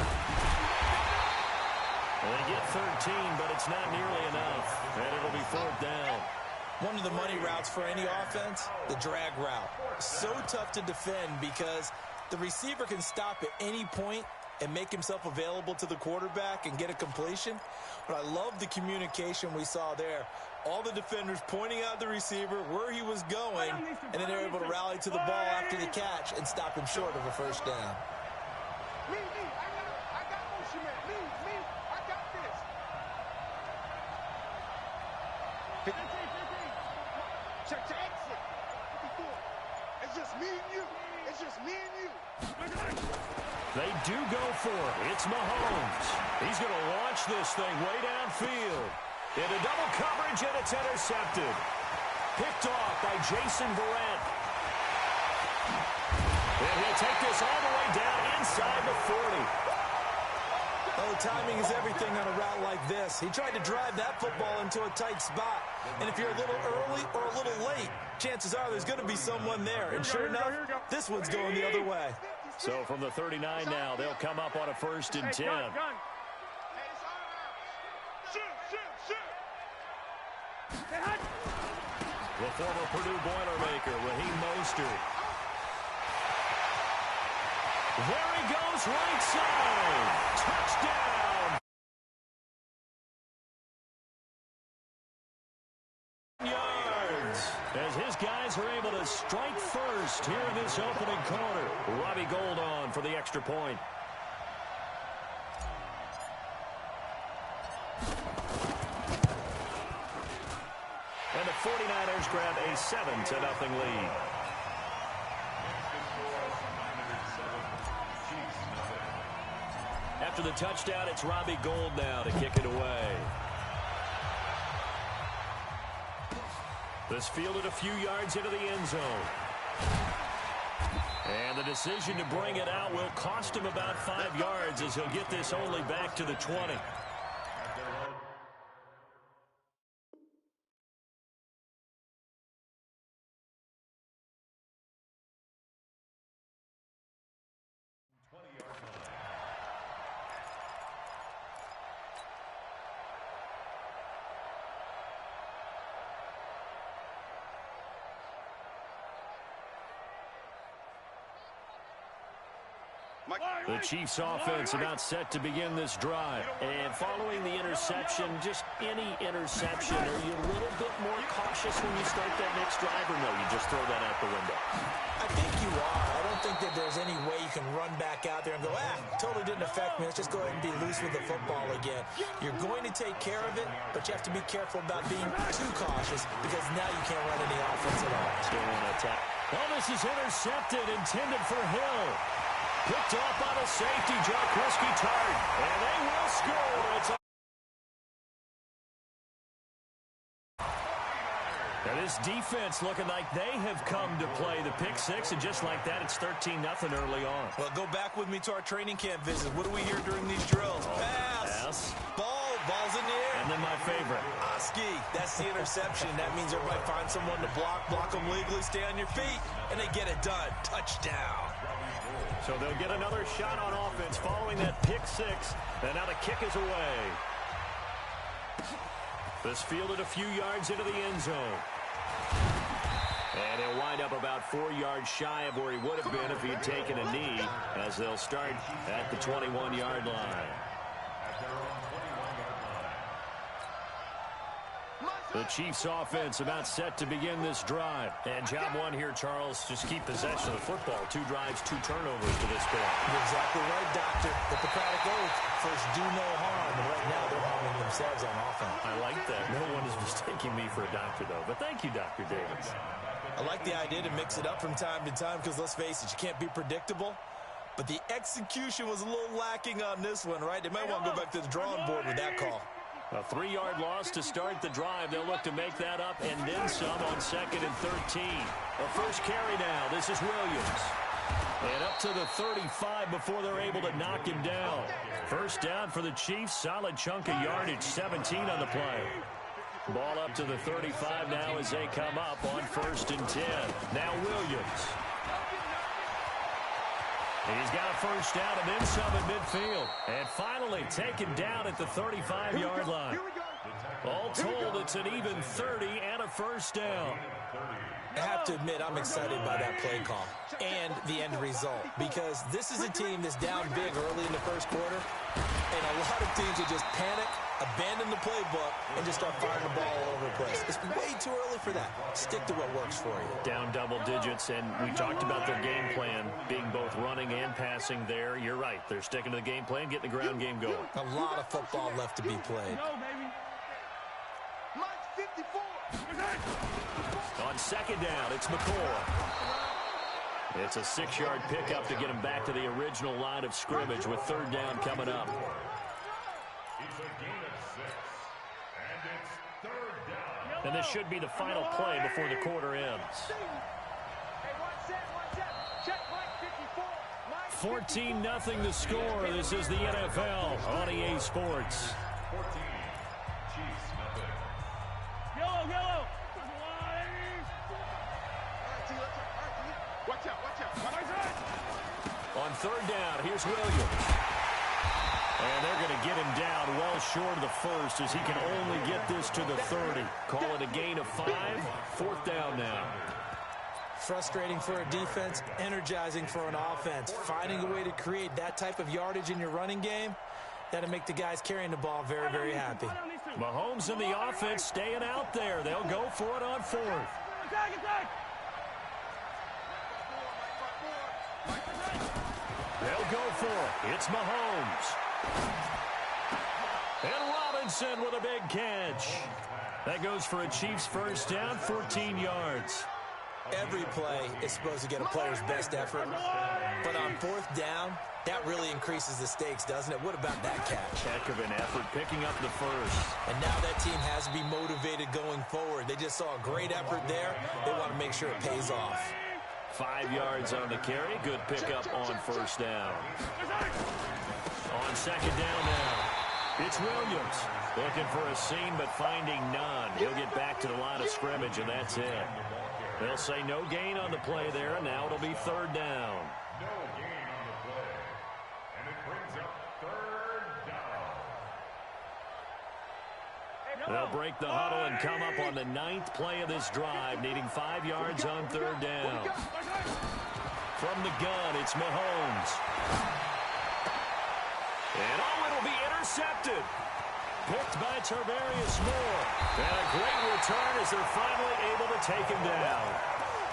Speaker 1: They get 13, but it's not nearly enough. And it'll be 4th down.
Speaker 2: One of the money routes for any offense, the drag route. So tough to defend because the receiver can stop at any point and make himself available to the quarterback and get a completion. But I love the communication we saw there. All the defenders pointing out the receiver where he was going, and then they're able to rally to the ball after the catch and stop him short of a first down.
Speaker 3: Me, I got motion, man. Me, I got this. 15. Check. Exit. 54. It's just me and you.
Speaker 1: They do go for it. It's Mahomes. He's going to launch this thing way downfield. Into double coverage, and it's intercepted. Picked off by Jason Verrett. And he'll take this all the way down inside the 40.
Speaker 2: Oh, timing is everything on a route like this. He tried to drive that football into a tight spot. And if you're a little early or a little late, chances are there's going to be someone there. And sure enough, this one's going the other way.
Speaker 1: So from the 39 now, they'll come up on a 1st and 10. The former Purdue Boilermaker, Raheem Mostert. There he goes, right side. Touchdown. Yards. As his guys are able to strike first here in this opening quarter. Robbie Gould on for the extra point. And the 49ers grab a 7-0 lead. After the touchdown, it's Robbie Gould now to kick it away. This fielded a few yards into the end zone. And the decision to bring it out will cost him about 5 yards as he'll get this only back to the 20. The Chiefs offense about set to begin this drive. And following the interception, just any interception, are you a little bit more cautious when you start that next drive, or no, you just throw that out the window?
Speaker 2: I think you are. I don't think that there's any way you can run back out there and go, totally didn't affect me. Let's just go ahead and be loose with the football again. You're going to take care of it, but you have to be careful about being too cautious because now you can't run any offense at all.
Speaker 1: Still on attack. Well, this is intercepted, intended for Hill. Picked off by the safety, Jaquiski Tartt. And they will score. It's now this defense looking like they have come to play the pick six, and just like that, it's 13-0 early on.
Speaker 2: Well, go back with me to our training camp visit. What do we hear during these drills? Pass. Ball's in the air.
Speaker 1: And then my favorite.
Speaker 2: Oski. That's the interception. That means everybody finds someone to block them legally, stay on your feet, and they get it done. Touchdown.
Speaker 1: So they'll get another shot on offense following that pick six. And now the kick is away. This fielded a few yards into the end zone. And he'll wind up about 4 yards shy of where he would have been if he had taken a knee, as they'll start at the 21-yard line. The Chiefs offense about set to begin this drive. And job one here, Charles, just keep possession of the football. 2 drives, 2 turnovers to this point.
Speaker 2: You're exactly right, Doctor. The Hippocratic oath, first do no harm. And right now they're harming themselves on offense.
Speaker 1: I like that. No one is mistaking me for a doctor, though. But thank you, Dr. Davis.
Speaker 2: I like the idea to mix it up from time to time because, let's face it, you can't be predictable. But the execution was a little lacking on this one, right? They might want to go back to the drawing board with that call.
Speaker 1: A 3-yard loss to start the drive. They'll look to make that up and then some on 2nd and 13. A first carry now. This is Williams. And up to the 35 before they're able to knock him down. First down for the Chiefs. Solid chunk of yardage. 17 on the play. Ball up to the 35 now as they come up on 1st and 10. Now Williams. He's got a first down and then some at midfield. And finally taken down at the 35-yard line. All told, it's an even 30 and a first down.
Speaker 2: I have to admit, I'm excited by that play call and the end result, because this is a team that's down big early in the first quarter, and a lot of teams will just panic, abandon the playbook, and just start firing the ball all over the place. It's way too early for that. Stick to what works for you.
Speaker 1: Down double digits, and we talked about their game plan being both running and passing there. You're right. They're sticking to the game plan, getting the ground game going.
Speaker 2: A lot of football left to be played.
Speaker 1: On 2nd down, it's McCoy. It's a 6-yard pickup to get him back to the original line of scrimmage with 3rd down coming up.
Speaker 4: It's a gain of 6, and it's 3rd down.
Speaker 1: And this should be the final play before the quarter ends. 14-0 the score. This is the NFL on EA Sports.
Speaker 4: 14, Chiefs nothing.
Speaker 3: Yellow.
Speaker 5: Watch out.
Speaker 1: On 3rd down, here's Williams. And they're going to get him down well short of the first as he can only get this to the 30. Call it a gain of 5. 4th down now.
Speaker 2: Frustrating for a defense, energizing for an offense. Finding a way to create that type of yardage in your running game, that'll make the guys carrying the ball very, very happy.
Speaker 1: Mahomes and the offense staying out there. They'll go for it on 4th. They'll go for it. It's Mahomes. And Robinson with a big catch. That goes for a Chiefs first down, 14 yards.
Speaker 2: Every play is supposed to get a player's best effort, but on 4th down, that really increases the stakes, doesn't it? What about that catch?
Speaker 1: Heck of an effort, picking up the first.
Speaker 2: And now that team has to be motivated going forward. They just saw a great effort there. They want to make sure it pays off.
Speaker 1: 5 yards on the carry. Good pickup on 1st down. On 2nd down now, it's Williams. Looking for a seam, but finding none. He'll get back to the line of scrimmage, and that's it. They'll say no gain on the play there, and now it'll be 3rd down.
Speaker 4: No gain on the play. And it brings up 3rd down.
Speaker 1: They'll break the huddle and come up on the 9th play of this drive, needing 5 yards on 3rd down. From the gun, it's Mahomes. And it'll be intercepted. Picked by Tarvarius Moore. And a great return as they're finally able to take him down.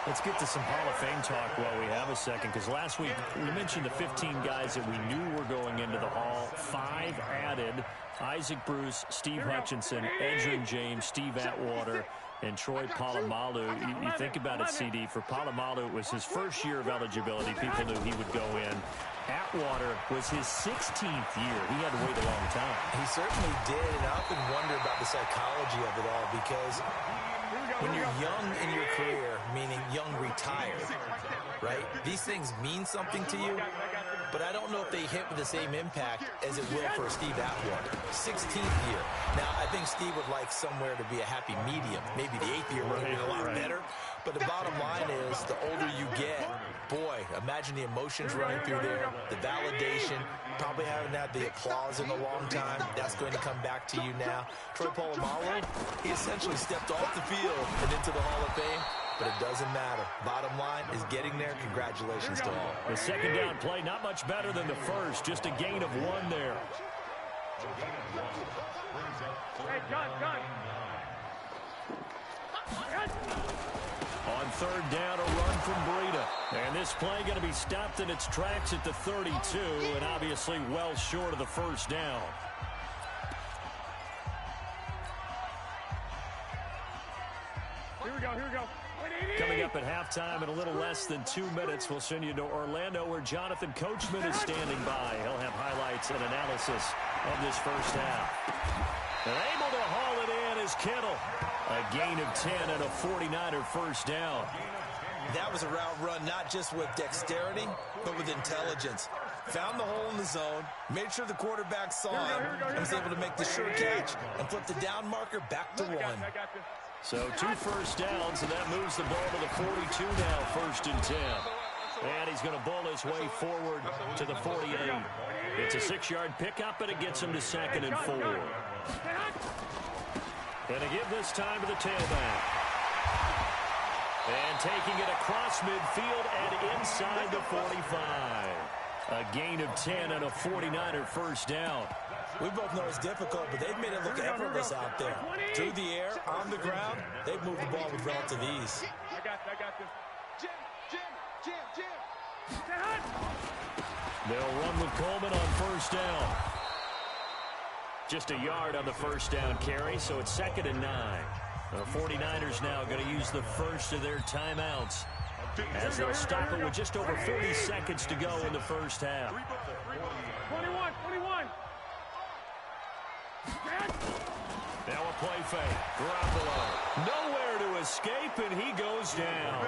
Speaker 1: Let's get to some Hall of Fame talk while we have a second, because last week we mentioned the 15 guys that we knew were going into the Hall. 5 added: Isaac Bruce, Steve Hutchinson, Edgerrin James, Steve Atwater, and Troy Polamalu. You think about it, CD. For Polamalu, it was his first year of eligibility. People knew he would go in. Atwater was his 16th year. He had to wait a long time.
Speaker 2: He certainly did, and I often wonder about the psychology of it all, because when you're young in your career, meaning young retired, right, these things mean something to you, but I don't know if they hit with the same impact as it will for Steve Atwater. 16th year. Now, I think Steve would like somewhere to be a happy medium. Maybe the 8th year would have been a lot better. But the bottom line is, the older you get, boy, imagine the emotions running through there, the validation, probably haven't had the applause in a long time. That's going to come back to you now. Troy Polamalu, he essentially stepped off the field and into the Hall of Fame, but it doesn't matter. Bottom line is getting there. Congratulations to all.
Speaker 1: The second down play, not much better than the first, just a gain of 1 there.
Speaker 3: Hey, John.
Speaker 1: On third down, a run from Breida. And this play going to be stopped in its tracks at the 32, and obviously well short of the first down.
Speaker 3: Here we go.
Speaker 1: Coming up at halftime in a little less than 2 minutes, we'll send you to Orlando, where Jonathan Coachman is standing by. He'll have highlights and analysis of this first half. And able to haul it in is Kittle. A gain of 10 and a 49er first down.
Speaker 2: That was a route run, not just with dexterity, but with intelligence. Found the hole in the zone, made sure the quarterback saw him, and was able to make the sure catch and flip the down marker back to 1.
Speaker 1: So 2 first downs, and that moves the ball to the 42 now, 1st and 10. And he's going to bowl his way forward to the 48. It's a 6-yard pickup, and it gets him to 2nd and 4. And to give this time to the tailback. And taking it across midfield and inside the 45. A gain of 10 and a 49er first down.
Speaker 2: We both know it's difficult, but they've made it look effortless out there. Through the air, on the ground, they've moved the ball with relative ease.
Speaker 3: I got this. Jim.
Speaker 1: They'll run with Coleman on first down. Just a yard on the first down carry, so it's 2nd and 9. The 49ers now going to use the first of their timeouts, as they'll stop it with just over 30 seconds to go in the first half.
Speaker 3: 21.
Speaker 1: Now a play fake. Garoppolo nowhere to escape, and he goes down.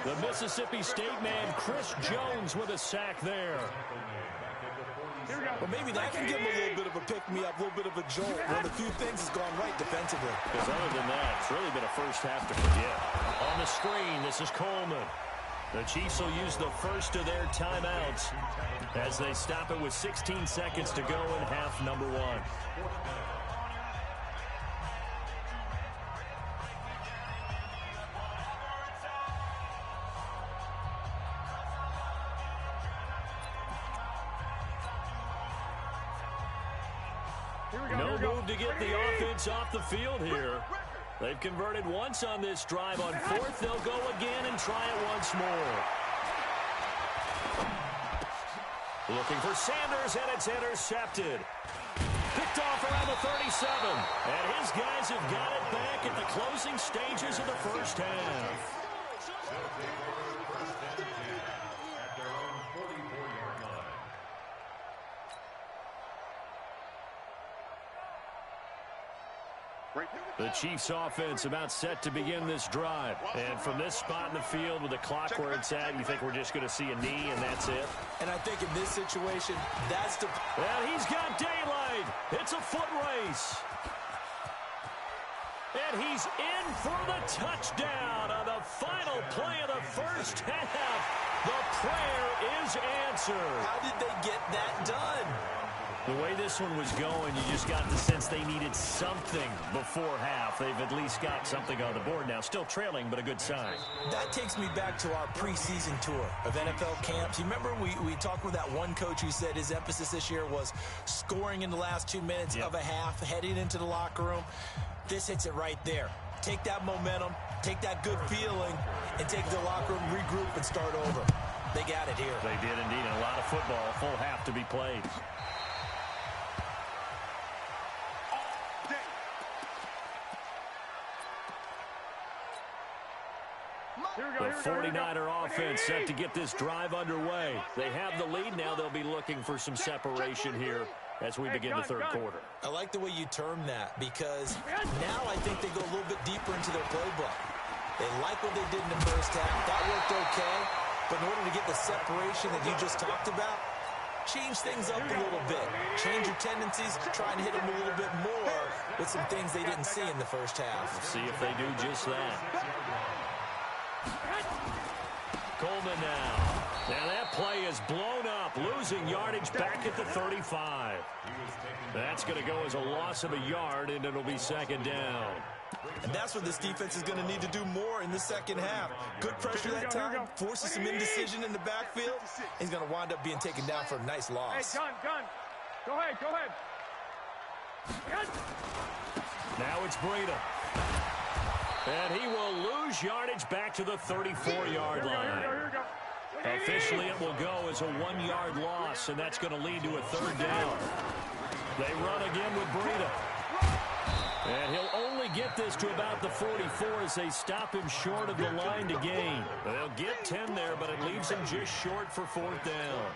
Speaker 1: The Mississippi State man, Chris Jones, with a sack there.
Speaker 2: Well, maybe that can give him a little bit of a pick-me-up, a little bit of a jolt. One of the few things has gone right defensively.
Speaker 1: Because other than that, it's really been a first half to forget. On the screen, this is Coleman. The Chiefs will use the first of their timeouts as they stop it with 16 seconds to go in half number 1. No move to get the offense off the field here. They've converted once on this drive. On 4th, they'll go again and try it once more. Looking for Sanders, and it's intercepted. Picked off around the 37. And his guys have got it back at the closing stages of the first half. The Chiefs offense about set to begin this drive. And from this spot in the field with the clock where it's at, you think we're just going to see a knee and that's it?
Speaker 2: And I think in this situation, that's the...
Speaker 1: And he's got daylight. It's a foot race. And he's in for the touchdown on the final play of the first half. The prayer is answered.
Speaker 2: How did they get that done?
Speaker 1: The way this one was going, you just got the sense they needed something before half. They've at least got something on the board now. Still trailing, but a good sign.
Speaker 2: That takes me back to our preseason tour of NFL camps. You remember we talked with that one coach who said his emphasis this year was scoring in the last 2 minutes of a half, heading into the locker room. This hits it right there. Take that momentum, take that good feeling, and take the locker room, regroup, and start over. They got it here.
Speaker 1: They did indeed. A lot of football, full half to be played. The 49er offense set to get this drive underway. They have the lead now. They'll be looking for some separation here as we begin the third quarter.
Speaker 2: I like the way you term that because now I think they go a little bit deeper into their playbook. They like what they did in the first half. That worked okay. But in order to get the separation that you just talked about, change things up a little bit. Change your tendencies, try and hit them a little bit more with some things they didn't see in the first half.
Speaker 1: We'll see if they do just that. Coleman now. Now that play is blown up, losing yardage back at the 35. That's going to go as a loss of a yard, and it'll be second down.
Speaker 2: And that's what this defense is going to need to do more in the second half. Good pressure that time, forces some indecision in the backfield. He's going to wind up being taken down for a nice loss.
Speaker 3: Hey, gun. Go ahead.
Speaker 1: Now it's Breida. And he will lose yardage back to the 34-yard line. Officially, it will go as a 1-yard loss, and that's going to lead to a third down. They run again with Breida. And he'll only get this to about the 44 as they stop him short of the line to gain. They'll get 10 there, but it leaves him just short for fourth down.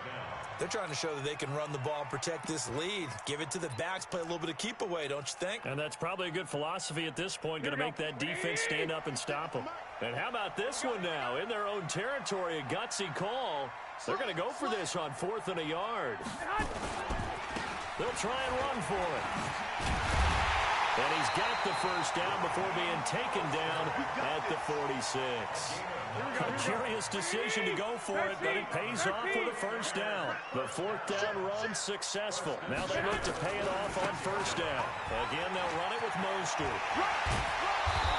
Speaker 2: They're trying to show that they can run the ball and protect this lead. Give it to the backs, play a little bit of keep away, don't you think?
Speaker 1: And that's probably a good philosophy at this point, going to make that defense stand up and stop them. And how about this one now? In their own territory, a gutsy call. They're going to go for this on 4th and a yard. They'll try and run for it. And he's got the first down before being taken down at the 46. A curious decision to go for it, but it pays off with a first down. The 4th down run successful. Now they look to pay it off on first down. Again, they'll run it with Mostert.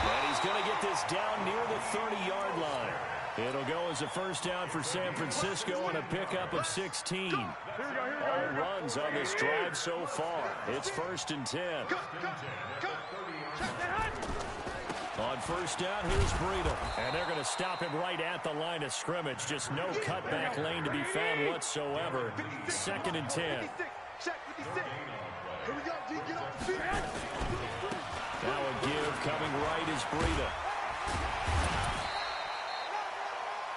Speaker 1: And he's going to get this down near the 30-yard line. It'll go as a first down for San Francisco on a pickup of 16. All runs on this drive so far. It's 1st and 10. On first down, here's Breida. And they're going to stop him right at the line of scrimmage. Just no cutback lane to be found whatsoever. 2nd and 10. Now a give coming right is Breida.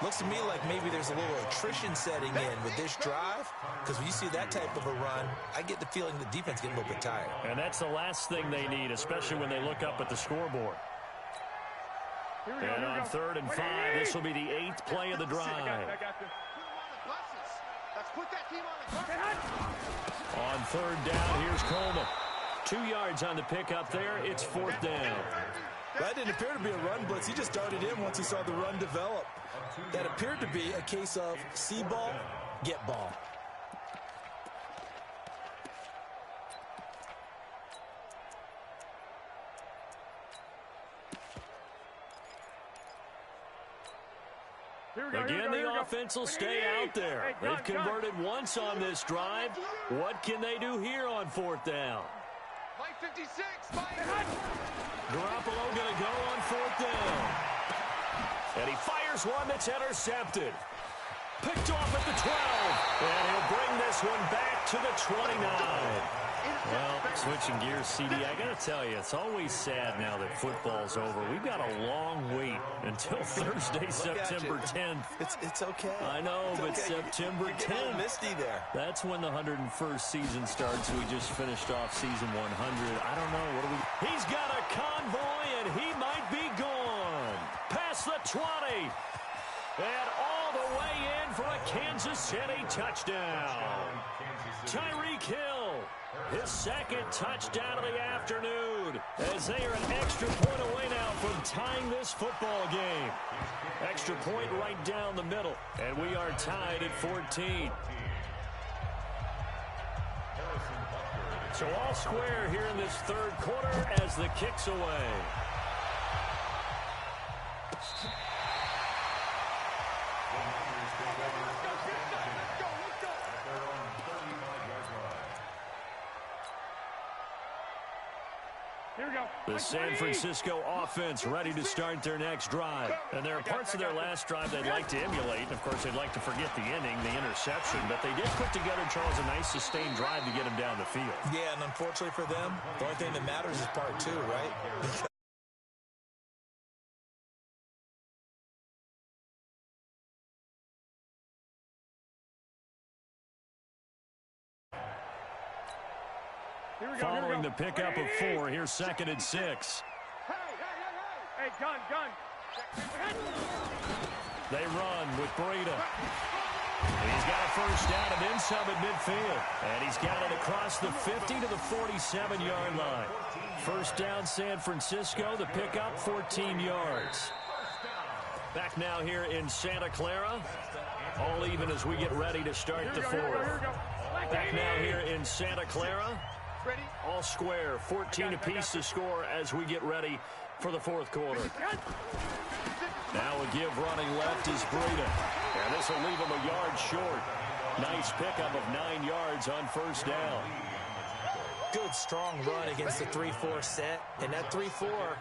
Speaker 2: Looks to me like maybe there's a little attrition setting in with this drive, because when you see that type of a run, I get the feeling the defense getting a little bit tired.
Speaker 1: And that's the last thing they need, especially when they look up at the scoreboard. And on 3rd and 5, this will be the 8th play of the drive. On 3rd down, here's Coleman. 2 yards on the pickup there. It's 4th down.
Speaker 2: That didn't appear to be a run blitz. He just darted in once he saw the run develop. That appeared to be a case of see ball, get ball.
Speaker 1: Again, the offense will stay out there. They've converted once on this drive. What can they do here on 4th down? Garoppolo going to go on 4th down. And he fires one that's intercepted. Picked off at the 12. And he'll bring this one back to the 29. Well, switching gears, CD, I got to tell you, it's always sad now that football's over. We've got a long wait until Thursday, September 10th.
Speaker 2: It's okay.
Speaker 1: I know,
Speaker 2: it's
Speaker 1: but
Speaker 2: okay.
Speaker 1: September 10th.
Speaker 2: Misty there.
Speaker 1: That's when the 101st season starts. We just finished off season 100. I don't know. What do we... He's got a convoy, and he might be gone. Past the 20. And all the way in for a Kansas City touchdown. Tyreek Hill, his 2nd touchdown of the afternoon, as they are an extra point away now from tying this football game. Extra point right down the middle, and we are tied at 14. So all square here in this third quarter as the kick's away.
Speaker 3: Here we go.
Speaker 1: The San Francisco offense ready to start their next drive. And there are parts of their last drive they'd like to emulate. Of course, they'd like to forget the ending, the interception. But they did put together, Charles, a nice sustained drive to get them down the field.
Speaker 2: Yeah, and unfortunately for them, the only thing that matters is part two, right?
Speaker 1: Following the pickup of 4, here's 2nd and 6.
Speaker 3: Hey, gun.
Speaker 1: They run with Breida. He's got a first down and then some at midfield. And he's got it across the 50 to the 47-yard line. First down, San Francisco. The pickup, 14 yards. Back now here in Santa Clara. All even as we get ready to start the fourth. Back now here in Santa Clara. All square, 14 apiece to score as we get ready for the fourth quarter. Now a give running left is Breida. And this will leave him a yard short. Nice pickup of 9 yards on first down.
Speaker 2: Good, strong run against the 3-4 set. And that 3-4,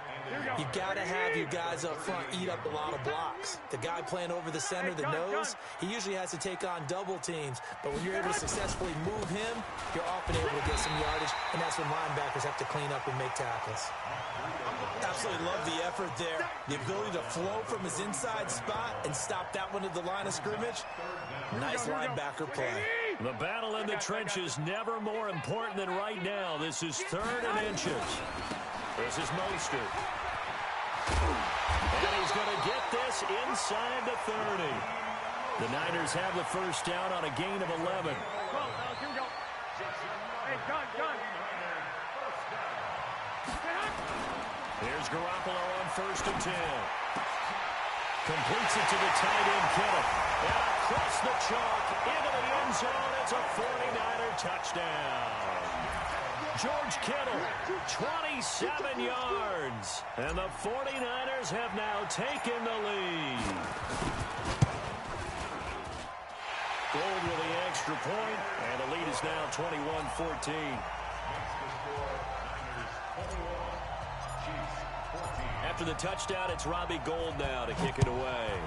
Speaker 2: you got to have your guys up front eat up a lot of blocks. The guy playing over the center, the nose, he usually has to take on double teams. But when you're able to successfully move him, you're often able to get some yardage. And that's when linebackers have to clean up and make tackles. Absolutely love the effort there. The ability to flow from his inside spot and stop that one at the line of scrimmage. Nice linebacker play.
Speaker 1: The battle in the trenches never more important than right now. This is 3rd and inches. This is Mostert. And he's going to get this inside the 30. The Niners have the first down on a gain of 11.
Speaker 3: Here we go. Hey, gun.
Speaker 1: Here's Garoppolo on 1st and 10. Completes it to the tight end, Kittle. And across the chalk, into the end zone. It's a 49er touchdown. George Kittle, 27 yards. And the 49ers have now taken the lead. Gold with the extra point, and the lead is now 21-14. After the touchdown, it's Robbie Gould now to kick it away.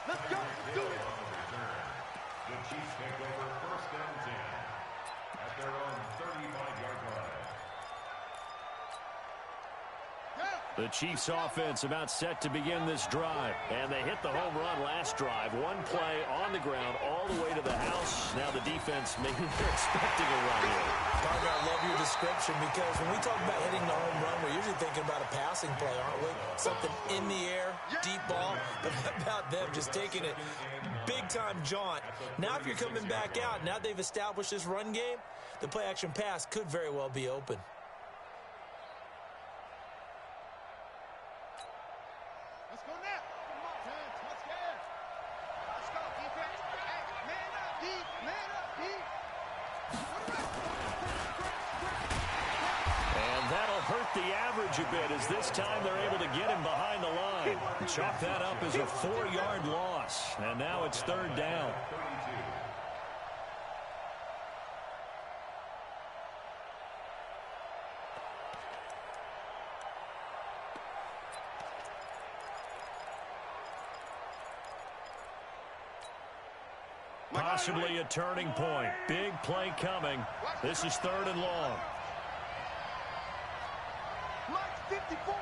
Speaker 3: Let's go. Do it.
Speaker 4: The Chiefs take over 1st and 10 at their own 35-yard line.
Speaker 1: The Chiefs offense about set to begin this drive. And they hit the home run last drive. One play on the ground all the way to the house. Now the defense, maybe they're expecting a run here.
Speaker 2: Parker, I love your description because when we talk about hitting the home run, we're usually thinking about a passing play, aren't we? Something in the air, deep ball. But how about them just taking it big-time jaunt? Now if you're coming back out, now they've established this run game, the play-action pass could very well be open.
Speaker 3: Let's go now. Come on, man. Let's go. Let's go, defense. Hey, man up, D. Man up, D.
Speaker 1: And that'll hurt the average a bit as this time they're able to get him behind the line. Chalk that up as a 4-yard loss. And now it's 3rd down. Possibly a turning point. Big play coming. This is 3rd and long.
Speaker 3: Mike 54.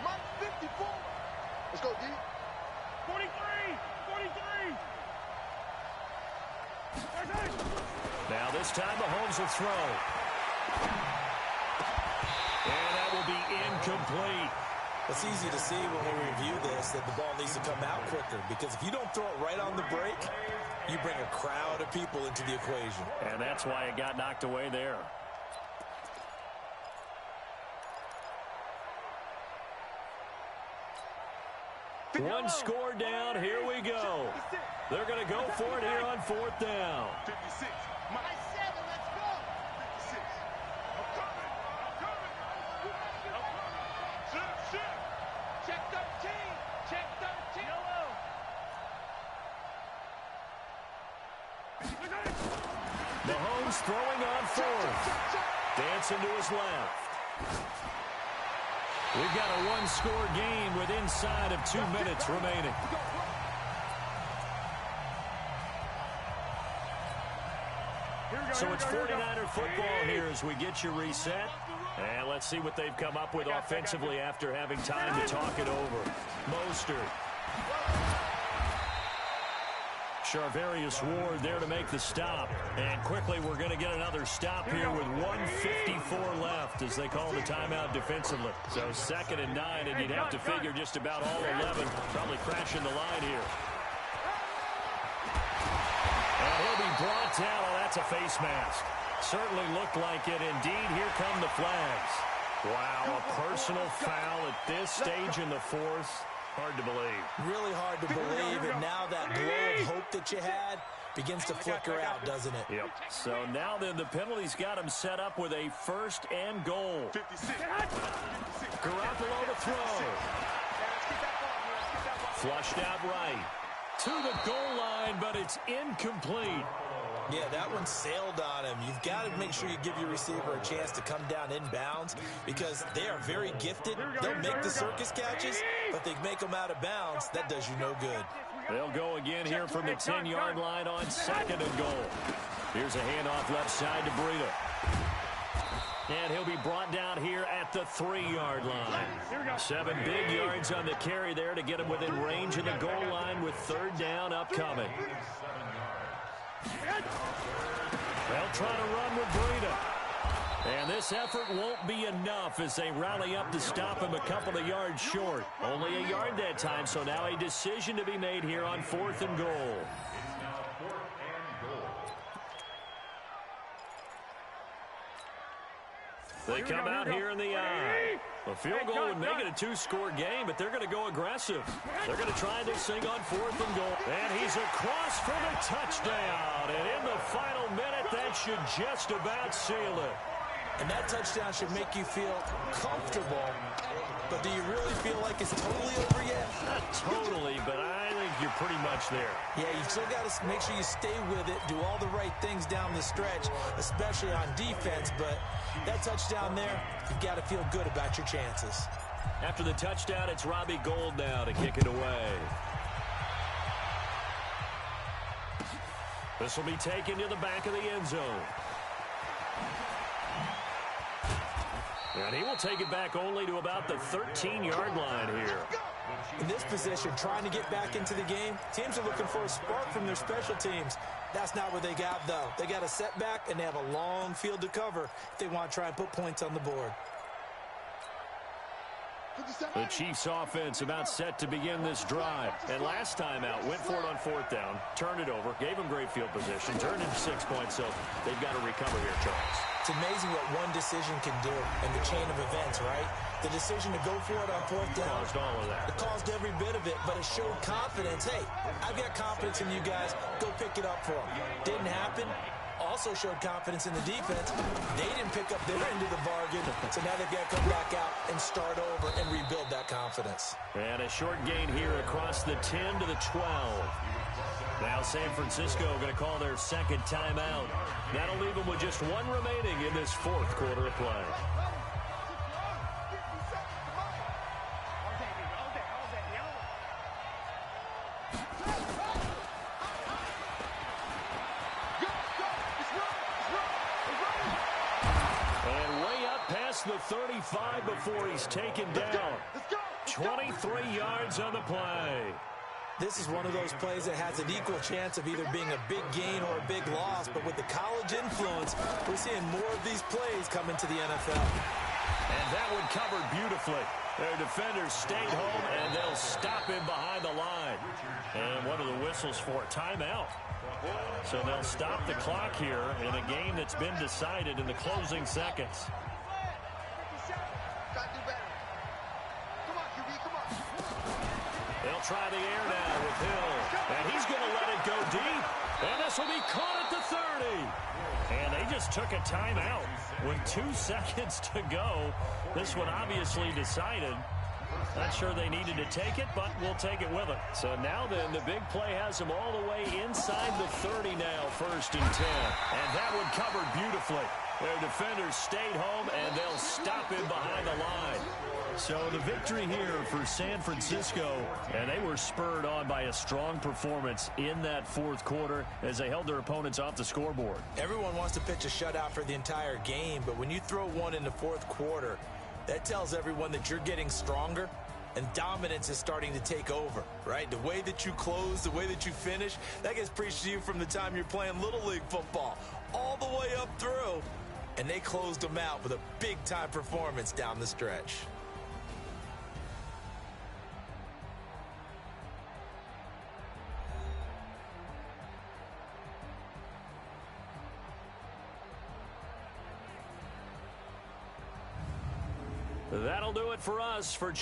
Speaker 3: Mike 54. Let's go, D. 43. 43.
Speaker 1: Now this time Mahomes will throw. And that will be incomplete.
Speaker 2: It's easy to see when we review this that the ball needs to come out quicker because if you don't throw it right on the break, you bring a crowd of people into the equation.
Speaker 1: And that's why it got knocked away there. One score down. Here we go. They're going to go for it here on 4th down.
Speaker 3: 56. My 7. Let's go. 56. I'm coming. Shift. Check 13. Check 13. Yellow.
Speaker 1: Mahomes throwing on 4th. Dancing to his left. We've got a one-score game with inside of 2 minutes remaining. So it's 49er football here as we get you reset. And let's see what they've come up with offensively after having time to talk it over. Mostert. Charvarius Ward there to make the stop. And quickly we're going to get another stop here with 1:54 left as they call the timeout defensively. So 2nd and 9, and you'd have to figure just about all 11 probably crashing the line here. And he'll be brought down. Oh, that's a face mask. Certainly looked like it. Indeed, here come the flags. Wow, a personal foul at this stage in the 4th. Hard to believe.
Speaker 2: Really hard to believe, and now that glow of hope that you had begins to flicker out, doesn't it?
Speaker 1: Yep. So now then the penalty's got him set up with a 1st and goal.
Speaker 3: 56.
Speaker 1: Garoppolo to throw. Flushed out right. To the goal line, but it's incomplete.
Speaker 2: Yeah, that one sailed on him. You've got to make sure you give your receiver a chance to come down inbounds because they are very gifted. They'll make the circus catches, but they make them out of bounds. That does you no good.
Speaker 1: They'll go again here from the 10-yard line on 2nd and goal. Here's a handoff left side to Breida. And he'll be brought down here at the 3-yard line. 7 big yards on the carry there to get him within range of the goal line with 3rd down upcoming. They'll try to run with Breida. And this effort won't be enough as they rally up to stop him a couple of yards short. Only a yard that time, so now a decision to be made here on 4th and goal. They come out here in the eye. A field goal would make it a 2-score game, but they're going to go aggressive. They're going to try this thing on 4th and goal. And he's across for the touchdown. And in the final minute, that should just about seal it.
Speaker 2: And that touchdown should make you feel comfortable. But do you really feel like it's totally over yet?
Speaker 1: Not totally, but I think you're pretty much there.
Speaker 2: Yeah, you still got to make sure you stay with it, do all the right things down the stretch, especially on defense. But that touchdown there, you've got to feel good about your chances.
Speaker 1: After the touchdown, it's Robbie Gould now to kick it away. This will be taken to the back of the end zone. And he will take it back only to about the 13-yard line here.
Speaker 2: In this position, trying to get back into the game, teams are looking for a spark from their special teams. That's not what they got, though. They got a setback, and they have a long field to cover if they want to try and put points on the board.
Speaker 1: The Chiefs offense about set to begin this drive. And last time out, went for it on 4th down, turned it over, gave them great field position, turned into 6 points, so they've got to recover here, Charles.
Speaker 2: It's amazing what one decision can do in the chain of events, right? The decision to go for it on 4th down.
Speaker 1: Caused all of that.
Speaker 2: It caused every bit of it, but it showed confidence. Hey, I've got confidence in you guys. Go pick it up for them. Didn't happen. Also showed confidence in the defense. They didn't pick up their end of the bargain, so now they've got to come back out and start over and rebuild that confidence.
Speaker 1: And a short gain here across the 10 to the 12. Now San Francisco going to call their 2nd timeout. That'll leave them with just 1 remaining in this 4th quarter of play. The 35 before he's taken down. 23 yards on the play.
Speaker 2: This is one of those plays that has an equal chance of either being a big gain or a big loss, but with the college influence, we're seeing more of these plays come into the NFL.
Speaker 1: And that one covered beautifully. Their defenders stayed home, and they'll stop him behind the line. And what are the whistles for? Timeout. So they'll stop the clock here in a game that's been decided in the closing seconds. They'll They'll try the air now with Hill. And he's going to let it go deep. And this will be caught at the 30. And they just took a timeout with 2 seconds to go. This one obviously decided. Not sure they needed to take it, but we'll take it with them. So now then, the big play has them all the way inside the 30 now, 1st and 10. And that one covered beautifully. Their defenders stayed home, and they'll stop him behind the line. So the victory here for San Francisco, and they were spurred on by a strong performance in that 4th quarter as they held their opponents off the scoreboard.
Speaker 2: Everyone wants to pitch a shutout for the entire game, but when you throw one in the 4th quarter, that tells everyone that you're getting stronger and dominance is starting to take over, right? The way that you close, the way that you finish, that gets preached to you from the time you're playing Little League football all the way up through. And they closed them out with a big-time performance down the stretch.
Speaker 1: That'll do it for us for